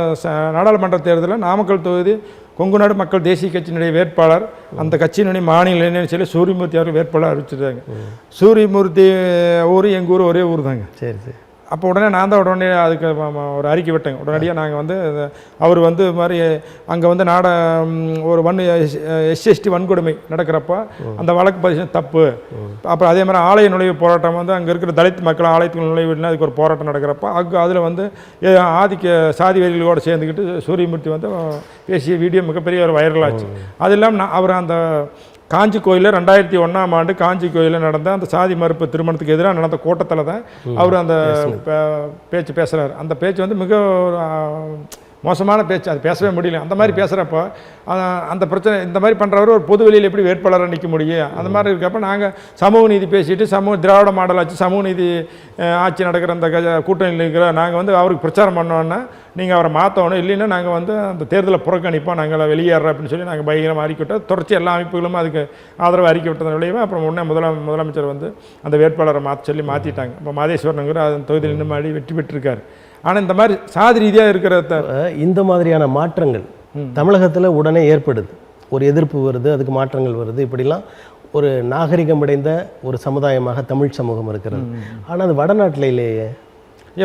நாடாளுமன்ற தேர்தலில் நாமக்கல் தொகுதி கொங்குநாடு மக்கள் தேசிய கட்சியினுடைய வேட்பாளர், அந்த கட்சியினுடைய மாநில இளைஞர் சொல்லி சூரியமூர்த்தி அவர்கள் வேட்பாளர் அறிவிச்சிருக்காங்க. சூரியமூர்த்தி ஊர் எங்கள் ஊர் ஒரே ஊர் தாங்க. சரி சரி. அப்போ உடனே நான் தான் உடனே அதுக்கு ஒரு அறிக்கை விட்டேங்க. உடனடியாக நாங்கள் வந்து அவர் வந்து இது மாதிரி அங்கே வந்து ஒரு எஸ்சி வன்கொடுமை நடக்கிறப்ப அந்த வழக்கு பதிவு தப்பு. அப்புறம் அதே மாதிரி ஆலய நுழைவு போராட்டம் வந்து அங்கே இருக்கிற தலித் மக்கள் ஆலயத்துக்கு நுழைவுனா அதுக்கு ஒரு போராட்டம் நடக்கிறப்ப அதில் வந்து ஆதிக்க சாதி வெறிகளோடு சேர்ந்துக்கிட்டு சூரியமூர்த்தி வந்து பேசிய வீடியோ மிகப்பெரிய ஒரு வைரல் ஆச்சு. அது இல்லாமல் அவர் அந்த காஞ்சி கோயிலில் 2001ஆம் ஆண்டு காஞ்சி கோயிலில் நடந்த அந்த சாதி மறுப்பு திருமணத்துக்கு எதிராக நடந்த கூட்டத்தில் தான் அவர் அந்த பேச்சு பேசுகிறார். அந்த பேச்சு வந்து மிக மோசமான பேச்சு, அது பேசவே முடியல. அந்த மாதிரி பேசுகிறப்போ அந்த பிரச்சனை இந்த மாதிரி பண்ணுறவர் ஒரு பொது வெளியில் எப்படி வேட்பாளராக நிற்க முடியும்? அந்த மாதிரி இருக்கப்போ நாங்கள் சமூக நீதி பேசிட்டு திராவிட மாடல் ஆச்சு, சமூக நீதி ஆட்சி நடக்கிற அந்த கூட்டணியில் இருக்கிற நாங்கள் வந்து அவருக்கு பிரச்சாரம் பண்ணோன்னா நீங்கள் அவரை மாற்றணும், இல்லைன்னா நாங்கள் வந்து அந்த தேர்தலை புறக்கணிப்போம், நாங்கள் வெளியேறோம் அப்படின்னு சொல்லி நாங்கள் பயங்கரமாக அறிக்கை விட்டோம். தொடர்ச்சி எல்லா அமைப்புகளும் அதுக்கு ஆதரவு அறிக்கை விட்டதன் விளைவு அப்புறம் உடனே முதலமைச்சர் வந்து அந்த வேட்பாளரை மாற்றிட்டாங்க. இப்போ மாதேஸ்வரனுங்கிற அந்த தொகுதியில் இன்னும் மாடி வெற்றி பெற்றிருக்காரு. ஆனால் இந்த மாதிரி சாதி ரீதியாக இருக்கிற இந்த மாதிரியான மாற்றங்கள் தமிழகத்தில் உடனே ஏற்படுது, ஒரு எதிர்ப்பு வருது, அதுக்கு மாற்றங்கள் வருது. இப்படிலாம் ஒரு நாகரிகம் அடைந்த ஒரு சமுதாயமாக தமிழ் சமூகம் இருக்கிறது. ஆனால் அது வடநாட்டில் இல்லையே.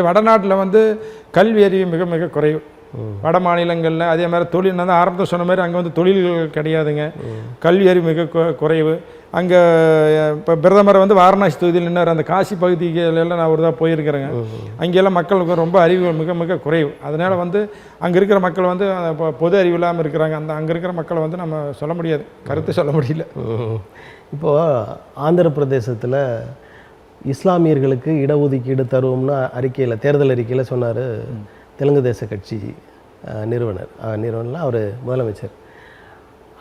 வடநாட்டில் வந்து கல்வி அறிவு மிக மிக குறைவு. வட மாநிலங்களில் அதே மாதிரி தொழில் நான் ஆரம்பத்தில் சொன்ன மாதிரி அங்கே வந்து தொழில்கள் கிடையாதுங்க. கல்வி அறிவு மிக குறைவு. அங்கே இப்போ பிரதமர் வந்து வாரணாசி தொகுதியில் நின்னார். அந்த காசி பகுதிகளெல்லாம் நான் ஒரு தான் போயிருக்கிறேங்க. அங்கெல்லாம் மக்களுக்கு ரொம்ப அறிவு மிக மிக குறைவு. அதனால் வந்து அங்கே இருக்கிற மக்கள் வந்து இப்போ பொது அறிவு இல்லாமல் இருக்கிறாங்க. அங்கே இருக்கிற மக்களை வந்து நம்ம சொல்ல முடியாது, கருத்து சொல்ல முடியல. இப்போது ஆந்திர பிரதேசத்தில் இஸ்லாமியர்களுக்கு இடஒதுக்கீடு தருவோம்னு தேர்தல் அறிக்கையில் சொன்னார் தெலுங்கு தேச கட்சி நிறுவனர்லாம் அவர் முதலமைச்சர்.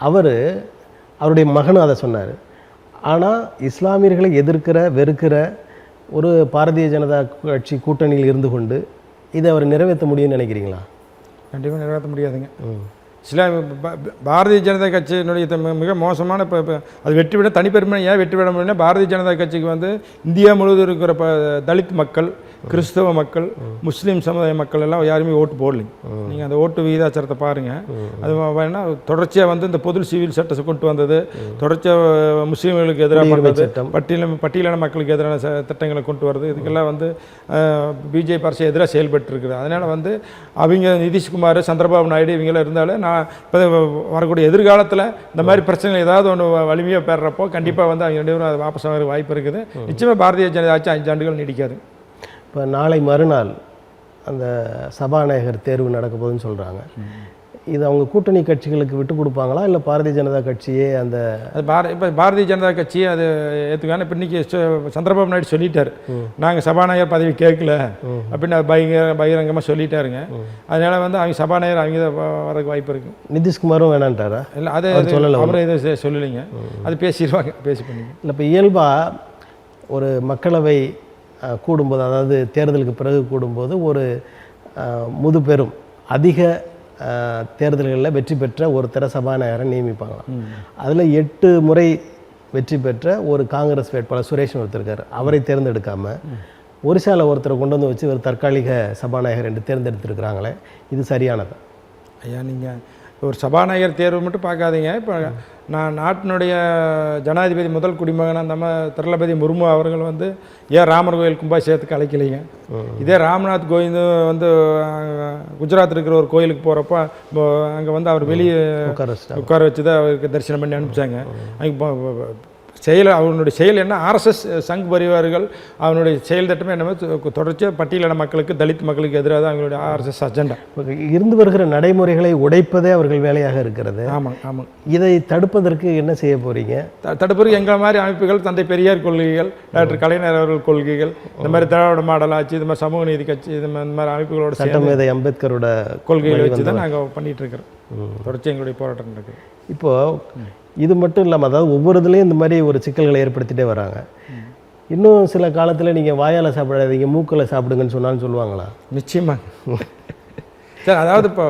அவருடைய மகனும் அதை சொன்னார். ஆனால் இஸ்லாமியர்களை வெறுக்கிற ஒரு பாரதிய ஜனதா கட்சி கூட்டணியில் இருந்து கொண்டு இதை அவர் நிறைவேற்ற முடியும்னு நினைக்கிறீங்களா? கண்டிப்பாக நிறைவேற்ற முடியாதுங்க. பாரதிய ஜனதா கட்சியினுடைய மிக மோசமான இப்போ அது வெற்றி விட தனிப்பெருமை ஏன் வெற்றி விட முடியும்னா பாரதிய ஜனதா கட்சிக்கு வந்து இந்தியா முழுவதும் இருக்கிற தலித் மக்கள், கிறிஸ்தவ மக்கள், முஸ்லீம் சமுதாய மக்கள் எல்லாம் யாருமே ஓட்டு போடலைங்க. நீங்கள் அந்த ஓட்டு விகிதாச்சாரத்தை பாருங்கள். அது வேணா தொடர்ச்சியாக வந்து இந்த பொது சிவில் சட்டத்தை கொண்டு வந்தது, தொடர்ச்சியாக முஸ்லீம்களுக்கு எதிராக பண்ணுறது, பட்டியலின மக்களுக்கு எதிரான திட்டங்களை கொண்டு வருது, இதுக்கெல்லாம் வந்து பிஜேபி அரசு எதிராக செயல்பட்டு இருக்குது. அதனால் வந்து அவங்க நிதிஷ்குமார், சந்திரபாபு நாயுடு இவங்களாம் இருந்தாலும் நான் இப்போ வரக்கூடிய எதிர்காலத்தில் இந்த மாதிரி பிரச்சனைகள் ஏதாவது ஒன்று வலிமையாக பெறப்போ கண்டிப்பாக வந்து அவங்க 2 பேரும் அது வாபஸ் ஆகிற வாய்ப்பு இருக்குது. நிச்சயமாக பாரதிய ஜனதா ஆட்சி 5 ஆண்டுகள் நீடிக்காது. இப்போ நாளை மறுநாள் அந்த சபாநாயகர் தேர்வு நடக்க போகுதுன்னு சொல்கிறாங்க. இது அவங்க கூட்டணி கட்சிகளுக்கு விட்டு கொடுப்பாங்களா, இல்லை பாரதிய ஜனதா கட்சியே இப்போ பாரதிய ஜனதா கட்சியே அது ஏற்றுக்கான. இப்போ இன்றைக்கி சந்திரபாபு நாயுடு சொல்லிட்டார், நாங்கள் சபாநாயகர் பதவி கேட்கல அப்படின்னு பகிரங்கமாக சொல்லிட்டாருங்க. அதனால் வந்து அவங்க சபாநாயகர் அவங்க தான் வரக்கு வாய்ப்பு இருக்குது. நிதிஷ்குமாரும் வேணான்ட்டாரா? இல்லை, அதை சொல்லலை, அவரும் எதுவும் சொல்லலைங்க. அது பேசிடுவாங்க, பேசி பண்ணி. இல்லை, இப்போ இயல்பாக ஒரு மக்களவை கூடும்போது, அதாவது தேர்தலுக்கு பிறகு கூடும்போது ஒரு முதுபெரும் அதிக தேர்தல்களில் வெற்றி பெற்ற ஒருத்தரை சபாநாயகரை நியமிப்பாங்களாம். அதில் 8 முறை வெற்றி பெற்ற ஒரு காங்கிரஸ் வேட்பாளர் சுரேஷன் ஒருத்தர் இருக்கார். அவரை தேர்ந்தெடுக்காமல் ஒரிசாவில் ஒருத்தரை கொண்டு வந்து வச்சு ஒரு தற்காலிக சபாநாயகர் என்று தேர்ந்தெடுத்திருக்கிறாங்களே, இது சரியானதா? ஐயா, நீங்கள் ஒரு சபாநாயகர் தேர்வு மட்டும் பார்க்காதீங்க. இப்போ நான் நாட்டினுடைய ஜனாதிபதி முதல் குடிமகன் நம்ம திரௌபதி முர்மு அவர்கள் வந்து ஏன் ராமர் கோயில் கும்பாபிஷேகத்துக்கு அழைக்கலைங்க. இதே ராம்நாத் கோவிந்த் வந்து குஜராத் இருக்கிற ஒரு கோயிலுக்கு போகிறப்போ அங்கே வந்து அவர் வெளியே உட்கார வச்சு தான் அவருக்கு தரிசனம் பண்ணி அனுப்பிச்சாங்க. அங்கே அவனுடைய செயல் என்ன, ஆர்எஸ்எஸ் சங் பரிவார்கள் அவனுடைய செயல் திட்டமே என்னமோ தொடர்ச்சியாக பட்டியலின மக்களுக்கு, தலித் மக்களுக்கு எதிராக தான் அவங்களுடைய ஆர்எஸ்எஸ் அஜெண்டா. இருந்து வருகிற நடைமுறைகளை உடைப்பதே அவர்கள் வேலையாக இருக்கிறது. ஆமாம் ஆமாம். இதை தடுப்பதற்கு என்ன செய்ய போகிறீங்க? தடுப்பதற்கு எங்களை மாதிரி அமைப்புகள், தந்தை பெரியார் கொள்கைகள், டாக்டர் கலைஞர் அவர்கள் கொள்கைகள், இந்த மாதிரி திராவிட மாடல் ஆட்சி, இந்த மாதிரி சமூக நீதி கட்சி, இந்த மாதிரி அமைப்புகளோட சட்டமேதை அம்பேத்கரோட கொள்கைகளை வச்சு தான் நாங்கள் பண்ணிகிட்டு இருக்கிறோம். தொடர்ச்சி எங்களுடைய போராட்டம் இருக்குது. இப்போது இது மட்டும் இல்லாமல், அதாவது ஒவ்வொரு இதுலேயும் இந்த மாதிரி ஒரு சிக்கல்களை ஏற்படுத்திகிட்டே வராங்க. இன்னும் சில காலத்தில் நீங்கள் வாயால் சாப்பிடாதீங்க, மூக்கில் சாப்பிடுங்கன்னு சொன்னாலும் சொல்லுவாங்களா? நிச்சயமாக சார். அதாவது இப்போ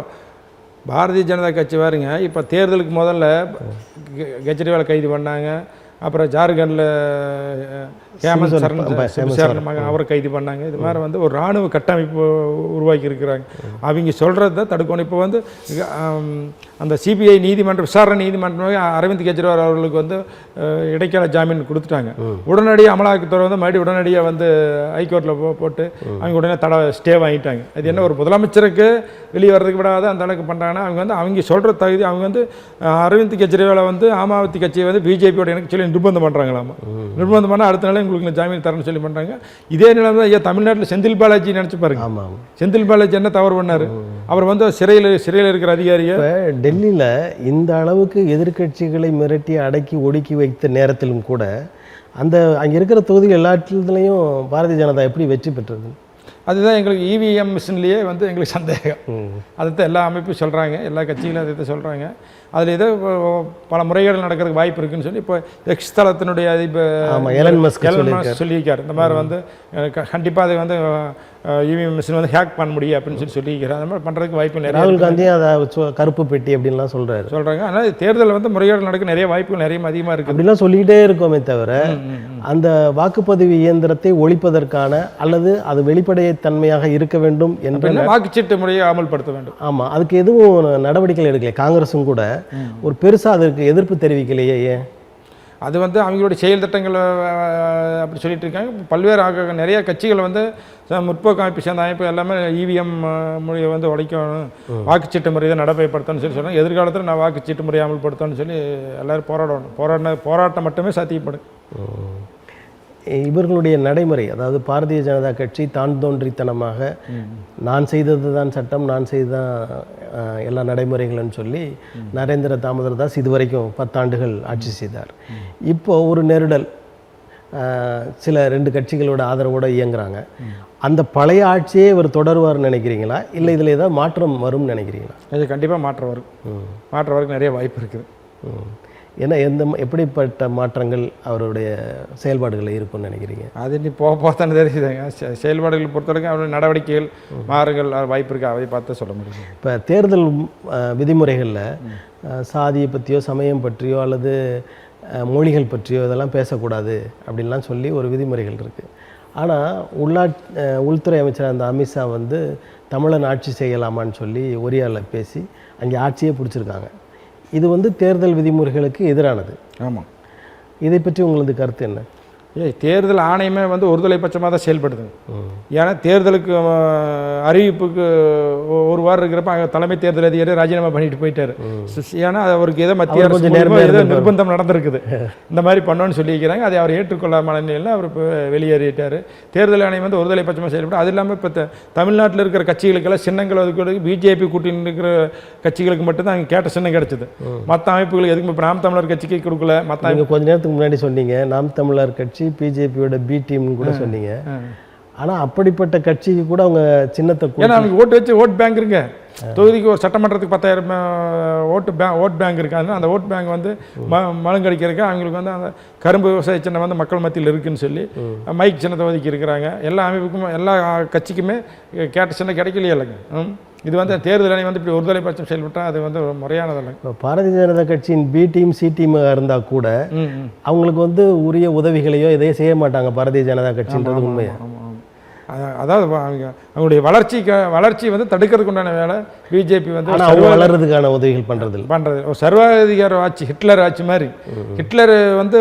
பாரதிய ஜனதா கட்சி பாருங்க, இப்போ தேர்தலுக்கு முதல்ல கெஜ்ரிவாலை கைது பண்ணாங்க, அப்புறம் ஜார்க்கண்டில் ஹேமந்த் சரண் அவரை கைது பண்ணாங்க. இது மாதிரி வந்து ஒரு இராணுவ கட்டமைப்பு உருவாக்கி இருக்கிறாங்க. அவங்க சொல்கிறத தடுக்கணும். இப்போ வந்து அந்த சிபிஐ நீதிமன்றம் விசாரணை நீதிமன்றம் அரவிந்த் கெஜ்ரிவால் அவர்களுக்கு வந்து இடைக்கால ஜாமீன் கொடுத்துட்டாங்க. உடனடியாக அமலாக்கத்துறை வந்து மறுபடியும் உடனடியாக வந்து ஹைகோர்ட்டில் போட்டு அவங்க உடனே ஸ்டே வாங்கிட்டாங்க. அது என்ன, ஒரு முதலமைச்சருக்கு வெளியே வர்றதுக்கு விடாத அந்த அளவுக்கு பண்ணுறாங்கன்னா அவங்க சொல்கிற தகுதி அவங்க வந்து அரவிந்த் கெஜ்ரிவாலை வந்து ஆம் ஆத்மி கட்சியை வந்து பிஜேபியோட எனக்கு சொல்லி நிர்பந்தம் பண்ணுறாங்களாமா. நிர்பந்தம் பண்ணால் அடுத்த நாள் உங்களுக்கு ஜாமீன் தரணும்னு சொல்லி பண்ணுறாங்க. இதே நிலைமை தான் ஐயா தமிழ்நாட்டில் செந்தில் பாலாஜி நினச்சி பாருங்க. செந்தில் பாலாஜி என்ன தவறு பண்ணார்? அவர் வந்து சிறையில் இருக்கிற அதிகாரியை டெல்லியில் இந்த அளவுக்கு எதிர்க்கட்சிகளை மிரட்டி அடக்கி ஒடுக்கி வைத்த நேரத்திலும் கூட அந்த அங்கே இருக்கிற தொகுதிகள் எல்லாத்துலேயும் பாரதிய ஜனதா எப்படி வெற்றி பெற்றது? அதுதான் எங்களுக்கு இவிஎம் மிஷின்லேயே வந்து எங்களுக்கு சந்தேகம். அதைத்தான் எல்லா அமைப்பும் சொல்கிறாங்க, எல்லா கட்சிகளும் அதை தான் சொல்கிறாங்க. அதில் ஏதோ பல முறைகேடு நடக்கிறதுக்கு வாய்ப்பு இருக்குன்னு சொல்லி இப்போ எக்ஸ் தளத்தினுடைய எலன் மஸ்க் சொல்லியிருக்காரு. இந்த மாதிரி வந்து கண்டிப்பாக அதை வந்து இவிஎம் மிஷின் வந்து ஹேக் பண்ண முடியும் அப்படின்னு சொல்லியிருக்காரு. அந்த மாதிரி பண்ணுறதுக்கு வாய்ப்பு நிறைய. ராகுல் காந்தி அதை கருப்பு பெட்டி அப்படின்லாம் சொல்கிறாங்க. ஆனால் தேர்தலில் வந்து முறைகேடு நடக்க நிறைய வாய்ப்புகள் நிறைய அதிகமாக இருக்குது அப்படிலாம் சொல்லிக்கிட்டே இருக்கோமே தவிர அந்த வாக்குப்பதிவு இயந்திரத்தை ஒழிப்பதற்கான அல்லது அது வெளிப்படைத்தன்மையாக இருக்க வேண்டும் என்ற வாக்குச்சீட்டு முறையை அமல்படுத்த வேண்டும். ஆமாம், அதுக்கு எதுவும் நடவடிக்கைகள் எடுக்கல. காங்கிரஸும் கூட ஒரு பெருசாக அதற்கு எதிர்ப்பு தெரிவிக்கலையே. ஏன்? அது வந்து அவங்களுடைய செயல் திட்டங்கள் அப்படி சொல்லிட்டு இருக்காங்க. பல்வேறு நிறைய கட்சிகள் வந்து முற்போக்கு அமைப்பு சேர்ந்த அமைப்பு எல்லாமே இவிஎம் முறையை வந்து உடைக்கணும், வாக்குச்சீட்டு முறையை தான் நடைமுறைப்படுத்தணும்னு சொல்லி சொல்கிறாங்க. எதிர்காலத்தில் நான் வாக்குச்சீட்டு முறையை அமல்படுத்தணும்னு சொல்லி எல்லோரும் போராட்டம் மட்டுமே சாத்தியப்படும். இவர்களுடைய நடைமுறை, அதாவது பாரதிய ஜனதா கட்சி தான் தோன்றித்தனமாக நான் செய்தது தான் சட்டம், நான் செய்ததான் எல்லா நடைமுறைகள்னு சொல்லி நரேந்திர தாமோதர் தாஸ் இதுவரைக்கும் 10 ஆண்டுகள் ஆட்சி செய்தார். இப்போது ஒரு நெருடல், சில 2 கட்சிகளோட ஆதரவோடு இயங்குறாங்க. அந்த பழைய ஆட்சியே இவர் தொடருவார்னு நினைக்கிறீங்களா, இல்லை இதில் ஏதாவது மாற்றம் வரும்னு நினைக்கிறீங்களா? இது கண்டிப்பாக மாற்றம் வரும். மாற்றம் வரக்கு நிறைய வாய்ப்பு இருக்குது. ஏன்னா எப்படிப்பட்ட மாற்றங்கள் அவருடைய செயல்பாடுகளில் இருக்கும்னு நினைக்கிறீங்க? அது நீ போகத்தானே தெரியுதுங்க. செயல்பாடுகள் பொறுத்தவரைக்கும் அவருடைய நடவடிக்கைகள் மாறுகள் வாய்ப்பு இருக்குது, அதை பார்த்து சொல்ல முடியும். இப்போ தேர்தல் விதிமுறைகளில் சாதியை பற்றியோ சமயம் பற்றியோ அல்லது மொழிகள் பற்றியோ இதெல்லாம் பேசக்கூடாது அப்படின்லாம் சொல்லி ஒரு விதிமுறைகள் இருக்குது. ஆனால் உள்துறை அமைச்சர் அந்த அமித்ஷா வந்து தமிழன் ஆட்சி செய்யலாமான்னு சொல்லி ஒரியாவில் பேசி அங்கே ஆட்சியே பிடிச்சிருக்காங்க. இது வந்து தேர்தல் விதிமுறைகளுக்கு எதிரானது. ஆமாம். இதை பற்றி உங்களது கருத்து என்ன? தேர்தல் ஆணையமே வந்து ஒருதலை பட்சமாக தான் செயல்படுதுங்க. ஏன்னா தேர்தலுக்கு அறிவிப்புக்கு ஒரு வாரம் இருக்கிறப்ப தலைமை தேர்தல் அதிகாரி ராஜினாமா பண்ணிட்டு போயிட்டாரு. ஏன்னா அவருக்கு ஏதோ மத்திய அரசு ஏதோ நிர்பந்தம் நடந்திருக்குது, இந்த மாதிரி பண்ணோன்னு சொல்லியிருக்கிறாங்க. அதை அவர் ஏற்றுக்கொள்ளாம நிலையில் அவர் வெளியேறிட்டார். தேர்தல் ஆணையம் வந்து ஒருதலை பட்சமாக செயல்படும். அது இல்லாமல் இப்போ தமிழ்நாட்டில் இருக்கிற கட்சிகளுக்கெல்லாம் சின்னங்கள் ஒதுக்கி பிஜேபி கூட்டணி இருக்கிற கட்சிகளுக்கு மட்டும்தான் அங்கே கேட்ட சின்னம் கிடைச்சது. மற்ற அமைப்புகளுக்கு எதுக்கும் இப்போ நாம் தமிழர் கட்சிக்கு கொடுக்கல. மற்ற கொஞ்ச நேரத்துக்கு முன்னாடி சொன்னீங்க நாம் தமிழர் கட்சி பிஜேபியோட பி டீம்னு கூட சொன்னீங்க. ஆனால் அப்படிப்பட்ட கட்சிக்கு கூட அவங்க சின்னத்தை, ஏன்னா அவங்க ஓட்டு வச்சு ஓட் பேங்க் இருக்கு. தொகுதிக்கு ஒரு சட்டமன்றத்துக்கு 10,000 ஓட் பேங்க் இருக்காது. அந்த ஓட் பேங்க் வந்து மழுங்கடிக்கிறதுக்கு அவங்களுக்கு வந்து அந்த கரும்பு விவசாய சின்னம் வந்து மக்கள் மத்தியில் இருக்குன்னு சொல்லி மைக் சின்னத்தை ஒதுக்கி இருக்கிறாங்க. எல்லா அமைப்புக்கும் எல்லா கட்சிக்குமே கேட்ட சின்னம் கிடைக்கலையே இல்லைங்க. இது வந்து தேர்தல் ஆணையம் வந்து இப்படி ஒருதலை பட்சம் செயல்பட்டால் அது வந்து முறையானதில்லை. இப்போ பாரதிய ஜனதா கட்சியின் பி டீம் சி டீம் இருந்தால் கூட அவங்களுக்கு வந்து உரிய உதவிகளையோ எதையும் செய்ய மாட்டாங்க பாரதிய ஜனதா கட்சின்றது உண்மையா? அதாவது அவங்களுடைய வளர்ச்சி வந்து தடுக்கிறதுக்கு உண்டான வேலை பிஜேபி வந்து வளர்றதுக்கான உதவிகள் பண்ணுறது ஒரு சர்வாதிகார ஆட்சி, ஹிட்லர் ஆட்சி மாதிரி. ஹிட்லர் வந்து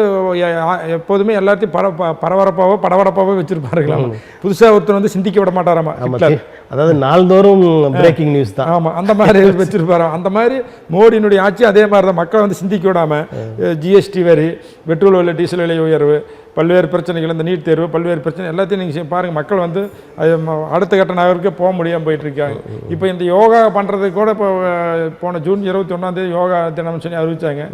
எப்போதுமே எல்லாத்தையும் படபடப்பாகவே வச்சிருப்பாருங்களாம். புதுசாக ஒருத்தர் வந்து சிந்திக்க விட மாட்டாராமா ஹிட்லர். அதாவது நாள்தோறும் பிரேக்கிங் நியூஸ் தான். ஆமாம், அந்த மாதிரி வச்சிருப்பாராம். அந்த மாதிரி மோடியினுடைய ஆட்சி அதே மாதிரி தான். மக்களை வந்து சிந்திக்க விடாமல் ஜிஎஸ்டி வரி, பெட்ரோல் விலை, டீசல் விலை உயர்வு, பல்வேறு பிரச்சனைகள், இந்த நீட் தேர்வு, பல்வேறு பிரச்சனை எல்லாத்தையும் நீங்கள் பாருங்கள். மக்கள் வந்து அடுத்த கட்ட நகருக்கே போக முடியாமல் போயிட்டுருக்காங்க. இப்போ இந்த யோகா பண்ணுறதுக்கு கூட இப்போ போன ஜூன் 21 யோகா தினம் சொல்லி அறிவித்தாங்க.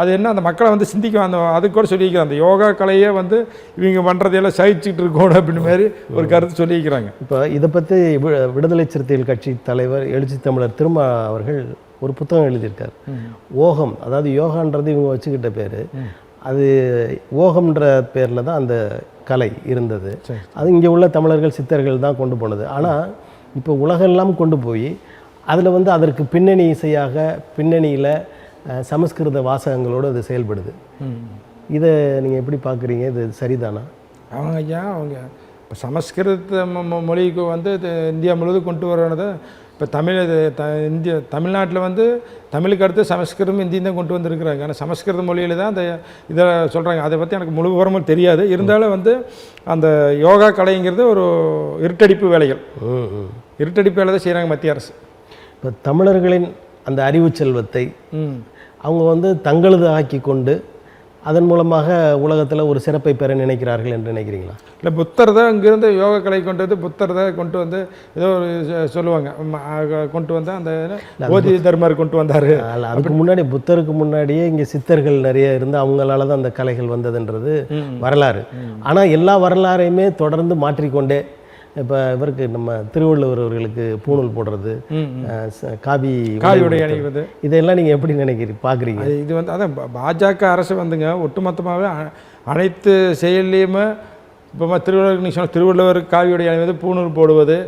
அது என்ன, அந்த மக்களை வந்து சிந்திக்க அதுக்கு கூட சொல்லியிருக்கிறாங்க. அந்த யோகா கலையே வந்து இவங்க பண்ணுறதையெல்லாம் சகிச்சுக்கிட்டு இருக்கணும் அப்படின்னு மாதிரி ஒரு கருத்து சொல்லியிருக்கிறாங்க. இப்போ இதை பற்றி விடுதலை சிறுத்தைகள் கட்சி தலைவர் எழுச்சி தமிழர் திருமா அவர்கள் ஒரு புத்தகம் எழுதியிருக்கார். ஓகம், அதாவது யோகான்றது இவங்க வச்சுக்கிட்ட பேர். அது ஓகம்ன்ற பேரில் தான் அந்த கலை இருந்தது. அது இங்கே உள்ள தமிழர்கள் சித்தர்கள் தான் கொண்டு போனது. ஆனால் இப்போ உலகெல்லாம் கொண்டு போய் அதில் வந்து அதற்கு பின்னணி இசையாக பின்னணியில் சமஸ்கிருத வாசகங்களோடு அது செயல்படுது. இதை நீங்கள் எப்படி பார்க்குறீங்க? இது சரிதானா? அவங்க ஐயா அவங்க இப்போ சமஸ்கிருத மொழிக்கு வந்து இந்தியா முழுவதும் கொண்டு வரது. இப்போ தமிழ்நாட்டில் வந்து தமிழுக்கு அடுத்து சமஸ்கிருதம் இந்தியும் தான் கொண்டு வந்திருக்கிறாங்க. ஆனால் சமஸ்கிருத மொழியில் தான் அந்த இதை சொல்கிறாங்க. அதை பற்றி எனக்கு முழு விவரமும் தெரியாது. இருந்தாலும் வந்து அந்த யோகா கலைங்கிறது ஒரு இருட்டடிப்பு வேலைகள், இருட்டடிப்பு வேலை தான் செய்கிறாங்க மத்திய அரசு. இப்போ தமிழர்களின் அந்த அறிவு செல்வத்தை அவங்க வந்து தங்களது ஆக்கி கொண்டு அதன் மூலமாக உலகத்தில் ஒரு சிறப்பை பெற நினைக்கிறார்கள் என்று நினைக்கிறீங்களா? இல்லை, புத்தர் தான் இங்கேருந்து யோகா கலை கொண்டு வந்து புத்தர் தான் கொண்டு வந்து ஏதோ ஒரு சொல்லுவாங்க கொண்டு வந்து அந்த போதி தர்மர் கொண்டு வந்தார். அதுக்கு முன்னாடி புத்தருக்கு முன்னாடியே இங்கே சித்தர்கள் நிறைய இருந்து அவங்களால தான் அந்த கலைகள் வந்ததுன்றது வரலாறு. ஆனால் எல்லா வரலாறையுமே தொடர்ந்து மாற்றிக்கொண்டே இப்போ இவருக்கு நம்ம திருவள்ளுவர் அவர்களுக்கு பூணூல் போடுறது, காவியுடை அணிவது, இதெல்லாம் நீங்கள் எப்படி பார்க்குறீங்க? இது வந்து அதான் பாஜக அரசு வந்துங்க ஒட்டுமொத்தமாகவே அனைத்து செயல்லையுமே இப்போ திருவள்ளுவர் நீங்கள் சொன்ன திருவள்ளுவர் காவியுடை அணிவது, பூணூல் போடுவது,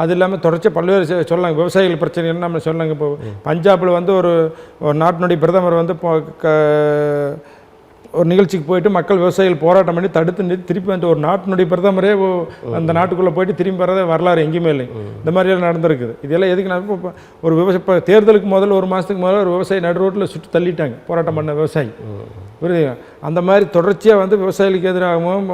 அது இல்லாமல் தொடர்ச்சி பல்வேறு சொல்லாங்க விவசாயிகள் பிரச்சனைன்னு நம்ம சொல்லாங்க. இப்போ பஞ்சாபில் வந்து ஒரு நாட்டினுடைய பிரதமர் வந்து ஒரு நிகழ்ச்சிக்கு போயிட்டு மக்கள் விவசாயிகள் போராட்டம் பண்ணி தடுத்து திருப்பி வந்து ஒரு நாட்டினுடைய பிரதமரே அந்த நாட்டுக்குள்ளே போயிட்டு திரும்பி வர்றதே வரலாறு எங்கேயுமே இல்லை. இந்த மாதிரியெல்லாம் நடந்திருக்குது. இதெல்லாம் எதுக்கு நான் இப்போ ஒரு இப்போ தேர்தலுக்கு முதல்ல ஒரு மாதத்துக்கு முதல்ல ஒரு விவசாயி நடு ரோட்டில் சுட்டு தள்ளிட்டாங்க போராட்டம் பண்ண விவசாயி. புரியுதுங்க? அந்த மாதிரி தொடர்ச்சியாக வந்து விவசாயிகளுக்கு எதிராகவும்,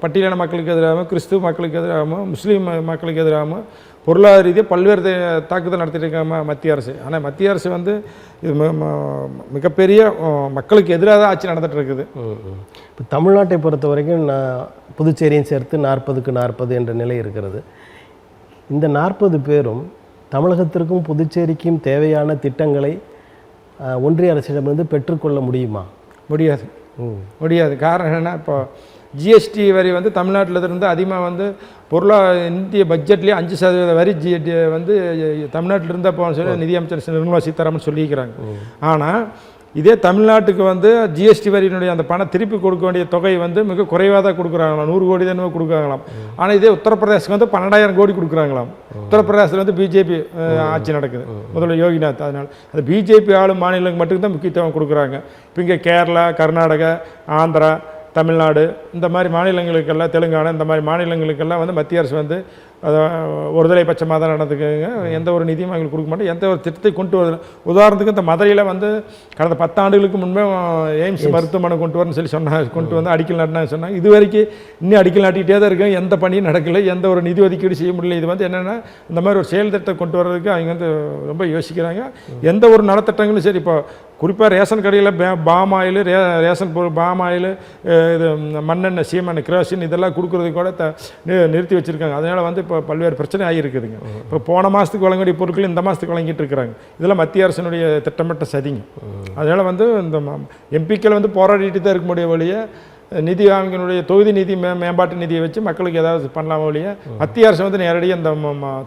பட்டியலின மக்களுக்கு எதிராகவும், கிறிஸ்துவ மக்களுக்கு எதிராகவும், முஸ்லீம் மக்களுக்கு எதிராகவும் பொருளாதார ரீதியாக பல்வேறு தாக்குதல் நடத்திட்டு இருக்காங்க மத்திய அரசு. ஆனால் மத்திய அரசு வந்து இது மிகப்பெரிய மக்களுக்கு எதிராக தான் ஆட்சி நடந்துகிட்டு இருக்குது. இப்போ தமிழ்நாட்டை பொறுத்த வரைக்கும் புதுச்சேரியும் சேர்த்து 40க்கு 40 என்ற நிலை இருக்கிறது. இந்த 40 பேரும் தமிழகத்திற்கும் புதுச்சேரிக்கும் தேவையான திட்டங்களை ஒன்றிய அரசிடமிருந்து பெற்றுக்கொள்ள முடியுமா? முடியாது. காரணம் என்னென்னா, இப்போ ஜிஎஸ்டி வரி வந்து தமிழ்நாட்டில் இருந்து அதிகமாக வந்து இந்திய பட்ஜெட்லேயே 5% வரி ஜிஎஸ்டி வந்து தமிழ்நாட்டில் இருந்தால் போகணும்னு சொல்லி நிதியமைச்சர் நிர்மலா சீதாராமன் சொல்லியிருக்கிறாங்க. ஆனால் இதே தமிழ்நாட்டுக்கு வந்து ஜிஎஸ்டி வரியினுடைய அந்த பணம் திருப்பி கொடுக்க வேண்டிய தொகை வந்து மிக குறைவாக தான் கொடுக்குறாங்களாம். 100 கோடி தான் கொடுக்குறாங்களாம். ஆனால் இதே உத்தரப்பிரதேசத்துக்கு வந்து 12,000 கோடி கொடுக்குறாங்களாம். உத்தரப்பிரதேசத்தில் வந்து பிஜேபி ஆட்சி நடக்குது, முதல்ல யோகிநாத். அதனால் அந்த பிஜேபி ஆளும் மாநிலங்களுக்கு மட்டும்தான் முக்கியத்துவம் கொடுக்குறாங்க. இப்போ இங்கே கேரளா, கர்நாடகா, ஆந்திரா, தமிழ்நாடு இந்த மாதிரி மாநிலங்களுக்கெல்லாம், தெலுங்கானா இந்த மாதிரி மாநிலங்களுக்கெல்லாம் வந்து மத்திய அரசு வந்து ஒருதலை பட்சமாக தான் நடந்துக்குங்க. எந்த ஒரு நிதியும் அவங்களுக்கு கொடுக்க மாட்டோம், எந்த ஒரு திட்டத்தை கொண்டு வரல. உதாரணத்துக்கு இந்த மதுரையில் வந்து கடந்த 10 ஆண்டுகளுக்கு முன்பே எய்ம்ஸ் மருத்துவமனை கொண்டு வரணும்னு சொல்லி கொண்டு வந்து அடிக்கல் நாட்டினாங்க சொன்னாங்க. இது வரைக்கும் இன்னும் அடிக்கல் நாட்டிக்கிட்டே தான் இருக்காங்க. எந்த பணியும் நடக்கலை, எந்த ஒரு நிதி ஒதுக்கீடு செய்ய முடியல. இது வந்து என்னென்னா, இந்த மாதிரி ஒரு செயல் திட்டத்தை கொண்டு வர்றதுக்கு அவங்க வந்து ரொம்ப யோசிக்கிறாங்க. எந்த ஒரு நலத்திட்டங்களும் சரி, இப்போ குறிப்பாக ரேஷன் கடையில் பாம் ஆயில், ரேஷன் பொருள் பாம் ஆயில், இது மண்ணெண்ணெய், சீமெண்ணெய், கிரோசின் இதெல்லாம் கொடுக்குறதுக்கு கூட நிறுத்தி வச்சுருக்காங்க. அதனால் வந்து இப்போ பல்வேறு பிரச்சனை ஆகியிருக்குதுங்க. இப்போ போன மாதத்துக்கு வழங்க வேண்டிய பொருட்கள் இந்த மாதத்துக்கு வழங்கிட்டு இருக்கிறாங்க. இதெல்லாம் மத்திய அரசினுடைய திட்டமிட்ட சதிங்க. அதனால் வந்து இந்த எம்பிக்கள் வந்து போராடிட்டு தான் இருக்க முடிய வழியே நிதி அவங்களுடைய தொகுதி நிதி மேம்பாட்டு நிதியை வச்சு மக்களுக்கு ஏதாவது பண்ணலாம் வழியே மத்திய அரசு வந்து நேரடியாக இந்த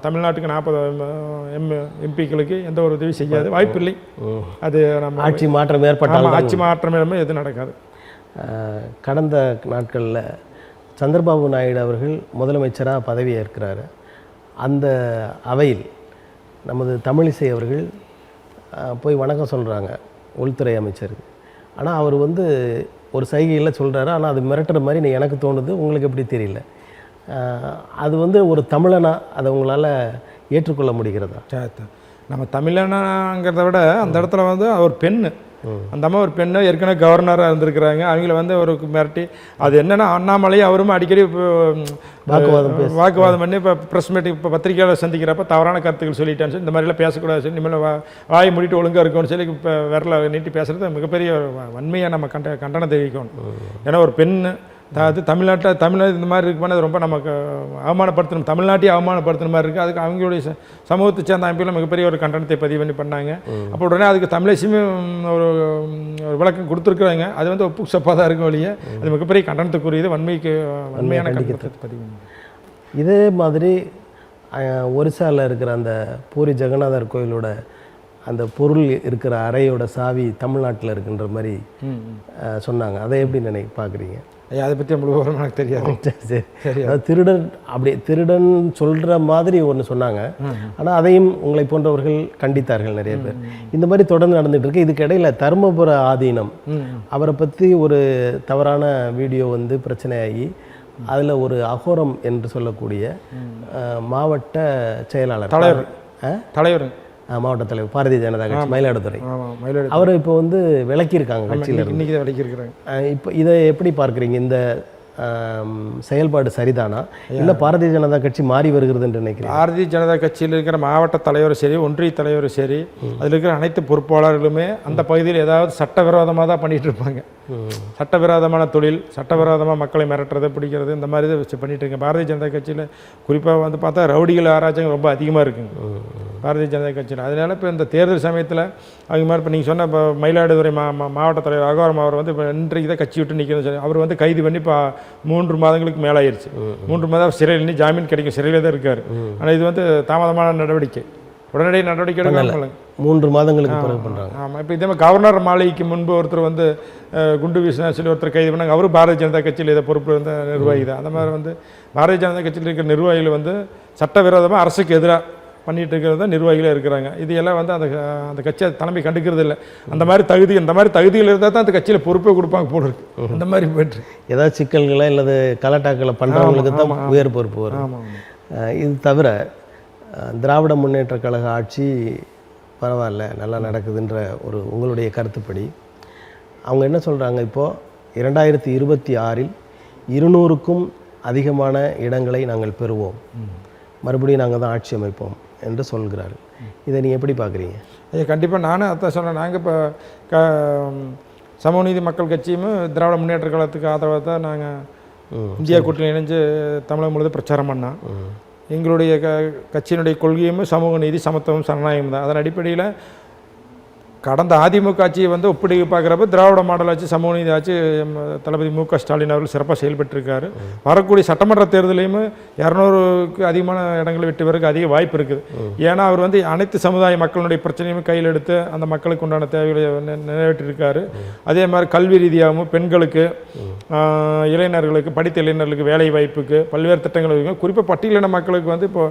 தமிழ்நாட்டுக்கு 40 எம்பிக்களுக்கு எந்த ஒரு உதவி செய்யாது, வாய்ப்பில்லை. அது நம்ம ஆட்சி மாற்றம் ஏற்பட்டால் ஆட்சி மாற்றம் எதுவும் நடக்காது. கடந்த நாட்களில் சந்திரபாபு நாயுடு அவர்கள் முதலமைச்சராக பதவி ஏற்கிறாரு. அந்த அவையில் நமது தமிழிசை அவர்கள் போய் வணக்கம் சொல்கிறாங்க உள்துறை அமைச்சருக்கு. ஆனால் அவர் வந்து ஒரு சைகையில் சொல்கிறாரு. ஆனால் அது மிரட்டுற மாதிரி எனக்கு தோணுது, உங்களுக்கு எப்படி தெரியல. அது வந்து ஒரு தமிழனா அதை உங்களால் ஏற்றுக்கொள்ள முடிகிறதா? நம்ம தமிழனாங்கிறத விட அந்த இடத்துல வந்து ஒரு பெண்ணு, அந்த அம்மா ஒரு பெண்ணு ஏற்கனவே கவர்னராக இருந்திருக்கிறாங்க. அவங்கள வந்து ஒரு மிரட்டி, அது என்னென்னா அண்ணாமலை அவரும் அடிக்கடி வாக்குவாதம் பண்ணி இப்போ ப்ரெஸ் மீட்டிங், இப்போ பத்திரிகையாளர் சந்திக்கிறப்ப தவறான கருத்துக்கள் சொல்லிட்டான்னு சொல்லி இந்த மாதிரிலாம் பேசக்கூடாது சொல்லி இனிமேல் வாய் மூடிட்டு ஒழுங்காக இருக்கும்னு சொல்லி இப்போ விரல நீட்டி பேசுகிறது மிகப்பெரிய வன்மையாக நம்ம கண்டனம் தெரிவிக்கணும். ஏன்னா ஒரு பெண்ணு அது தமிழ்நாடு இந்த மாதிரி இருக்கு பண்ணது ரொம்ப நமக்கு அவமானப்படுத்தணும், தமிழ்நாட்டையும் அவமானப்படுத்துன மாதிரி இருக்குது. அதுக்கு அவங்களுடைய சமூகத்தை சேர்ந்த அமைப்பில் மிகப்பெரிய ஒரு கண்டனத்தை பதிவு பண்ணாங்க. அப்போ உடனே அதுக்கு தமிழசியுமே ஒரு விளக்கம் கொடுத்துருக்குறாங்க. அது வந்து ஒப்பு சப்பாக தான் இருக்கும் வழியே அது மிகப்பெரிய கண்டனத்துக்குரியது, வன்மையான கண்டனத்தை பதிவு. இதே மாதிரி ஒரிசாவில் இருக்கிற அந்த பூரி ஜெகநாதர் கோயிலோட அந்த பொருள் இருக்கிற அறையோட சாவி தமிழ்நாட்டில் இருக்குன்ற மாதிரி சொன்னாங்க. அதை எப்படி பார்க்குறீங்க? ஐயா அதை பற்றி நம்மளுக்கு விவரம் எனக்கு தெரியாது. சரி, அதாவது திருடன் சொல்கிற மாதிரி ஒன்று சொன்னாங்க. ஆனால் அதையும் உங்களை போன்றவர்கள் கண்டித்தார்கள் நிறைய பேர். இந்த மாதிரி தொடர்ந்து நடந்துட்டு இருக்கு. இதுக்கு இடையில தருமபுர ஆதீனம் அவரை பற்றி ஒரு தவறான வீடியோ வந்து பிரச்சனையாகி அதில் ஒரு அகோரம் என்று சொல்லக்கூடிய மாவட்ட செயலாளர் தலைவர் மாவட்ட தலைவர் பாரதிய ஜனதா கட்சி மயிலாடுதுறை அவர் இப்போ வந்து விலக்கியிருக்காங்க கட்சியில் இன்னைக்கு தான் விலக்கியிருக்கிறாங்க. இப்போ இதை எப்படி பார்க்குறீங்க? இந்த செயல்பாடு சரிதானா இல்லை பாரதிய ஜனதா கட்சி மாறி வருகிறது என்று நினைக்கிறேன்? பாரதிய ஜனதா கட்சியில் இருக்கிற மாவட்ட தலைவரும் சரி, ஒன்றிய தலைவரும் சரி, அதில் இருக்கிற அனைத்து பொறுப்பாளர்களுமே அந்த பகுதியில் ஏதாவது சட்டவிரோதமாக தான் பண்ணிகிட்டு இருப்பாங்க. சட்டவிரோதமான தொழில், சட்டவிரோதமாக மக்களை மிரட்டுறது, பிடிக்கிறது, இந்த மாதிரி தான் வச்சு பண்ணிட்டு இருக்கேன். பாரதிய ஜனதா கட்சியில் குறிப்பாக வந்து பார்த்தா ரவுடிகள் ஆராய்ச்சிங்க ரொம்ப அதிகமாக இருக்குங்க பாரதிய ஜனதா கட்சியில். அதனால் இப்போ இந்த தேர்தல் சமயத்தில் அவங்க மாதிரி இப்போ நீங்கள் சொன்ன இப்போ மயிலாடுதுறை மாவட்ட தலைவர் அகோரம் அவர் வந்து இப்போ இன்றைக்கு தான் கட்சி விட்டு நிற்கணும்னு சொல்லி அவர் வந்து கைது பண்ணி இப்போ 3 மாதங்களுக்கு மேலே ஆயிடுச்சு. 3 மாதம் சிறையில் இன்னும் ஜாமீன் கிடைக்கும், சிறையில் தான் இருக்கார். ஆனால் இது வந்து தாமதமான நடவடிக்கை, உடனடி நடவடிக்கை எடுக்க 3 மாதங்களுக்கு பிறகு பண்ணுறாங்க. ஆமாம், இப்போ இதே மாதிரி கவர்னர் மாளிகைக்கு முன்பு ஒருத்தர் வந்து குண்டு வீசினா சொல்லி ஒருத்தர் கைது பண்ணாங்க. அவரும் பாரதிய ஜனதா கட்சியில் இதை பொறுப்பு இருந்த நிர்வாகி தான். அந்த மாதிரி வந்து பாரதிய ஜனதா கட்சியில் இருக்கிற நிர்வாகிகள் வந்து சட்டவிரோதமாக அரசுக்கு எதிராக பண்ணிட்டு இருக்கிறது தான் நிர்வாகிகளே இருக்கிறாங்க. இது எல்லாம் வந்து அந்த கட்சியை தலைமை கண்டுக்கிறது இல்லை. அந்த மாதிரி தகுதிகள் இருந்தால் தான் அந்த கட்சியில் பொறுப்பே கொடுப்பாங்க போல இருக்கு. அந்த மாதிரி போய்ட்டு ஏதாவது சிக்கல்களை அல்லது கலாட்டாக்களை பண்ணுறவங்களுக்கு தான் உயர் பொறுப்பு வரும். இது தவிர திராவிட முன்னேற்ற கழக ஆட்சி பரவாயில்ல, நல்லா நடக்குதுன்ற ஒரு உங்களுடைய கருத்துப்படி அவங்க என்ன சொல்கிறாங்க? இப்போது 2026இல் 200க்கும் அதிகமான இடங்களை நாங்கள் பெறுவோம், மறுபடியும் நாங்கள் தான் ஆட்சி அமைப்போம் என்று சொல்கிறார்கள். இதை நீங்கள் எப்படி பார்க்குறீங்க? கண்டிப்பாக நானும் அதான் சொன்னேன். நாங்கள் இப்போ சமூக நீதி மக்கள் கட்சியும் திராவிட முன்னேற்ற கழகத்துக்கு ஆதரவாக தான் நாங்கள் இந்தியா கூட்டணி இணைஞ்சு தமிழகம் முழுவதும் பிரச்சாரம் பண்ணோம். எங்களுடைய கட்சியினுடைய கொள்கையும் சமூக நீதி, சமத்துவம், சனநாயகம் தான். அதன் அடிப்படையில் கடந்த அதிமுக ஆட்சியை வந்து ஒப்பிடி பார்க்குறப்ப திராவிட மாடல் ஆட்சி, சமூக நீதி ஆட்சி தளபதி மு க ஸ்டாலின் அவர்கள் சிறப்பாக செயல்பட்டுருக்காரு. வரக்கூடிய சட்டமன்ற தேர்தலையும் 200க்கு அதிகமான இடங்களை வெற்றி பெறக்கு அதிக வாய்ப்பு இருக்குது. ஏன்னா அவர் வந்து அனைத்து சமுதாய மக்களுடைய பிரச்சனையுமே கையில் எடுத்து அந்த மக்களுக்கு உண்டான தேவைகளை நிறைவேற்றிருக்காரு. அதே மாதிரி கல்வி ரீதியாகவும் பெண்களுக்கு, இளைஞர்களுக்கு, படித்த இளைஞர்களுக்கு வேலை வாய்ப்புக்கு பல்வேறு திட்டங்கள் இருக்கும். குறிப்பாக பட்டியலின மக்களுக்கு வந்து இப்போ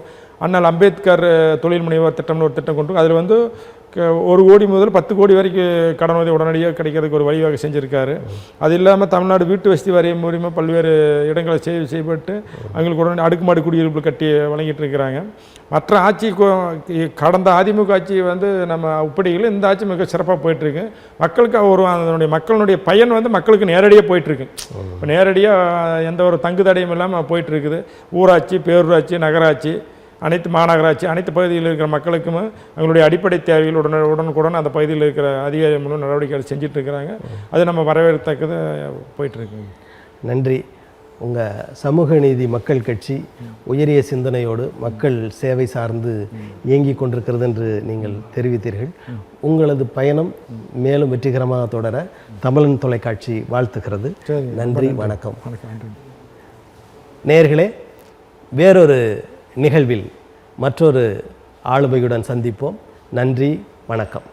அண்ணல் அம்பேத்கர் தொழில் முனைவோர் திட்டம்னு ஒரு திட்டம் கொண்டு அதில் வந்து 1 கோடி முதல் 10 கோடி வரைக்கும் கடன் உதவி உடனடியாக கிடைக்கிறதுக்கு ஒரு வழிவகை செஞ்சுருக்காரு. அது இல்லாமல் தமிழ்நாடு வீட்டு வசதி வாரியம் மூலியமாக பல்வேறு இடங்களை செய்யப்பட்டு அவங்களுக்கு உடனே அடுக்குமாடி குடியிருப்பு கட்டி வழங்கிட்டு இருக்கிறாங்க. மற்ற ஆட்சி கடந்த அதிமுக ஆட்சி வந்து நம்ம ஒப்பிடையில் இந்த ஆட்சி மிக சிறப்பாக போயிட்டுருக்கு. மக்களுக்கு அதனுடைய மக்களுடைய பயன் வந்து மக்களுக்கு நேரடியாக போயிட்டுருக்கு. இப்போ நேரடியாக எந்த ஒரு தங்கு தடையும் இல்லாமல் போயிட்டுருக்குது. ஊராட்சி, பேரூராட்சி, நகராட்சி, அனைத்து மாநகராட்சி, அனைத்து பகுதியில் இருக்கிற மக்களுக்கும் அவங்களுடைய அடிப்படை தேவைகள் உடனுக்குடன் அந்த பகுதியில் இருக்கிற அதிகாரி மூலம் நடவடிக்கைகள் செஞ்சுட்டு இருக்கிறாங்க. அது நம்ம வரவேற்கத்தக்கது போயிட்டுருக்குங்க. நன்றி. உங்கள் சமூக நீதி மக்கள் கட்சி உயரிய சிந்தனையோடு மக்கள் சேவை சார்ந்து இயங்கி கொண்டிருக்கிறது என்று நீங்கள் தெரிவித்தீர்கள். உங்களது பயணம் மேலும் வெற்றிகரமாக தொடர தமிழன் தொலைக்காட்சி வாழ்த்துகிறது. நன்றி, வணக்கம். நேயர்களே, வேறொரு நிகழ்வில் மற்றொரு ஆளுமையுடன் சந்திப்போம். நன்றி, வணக்கம்.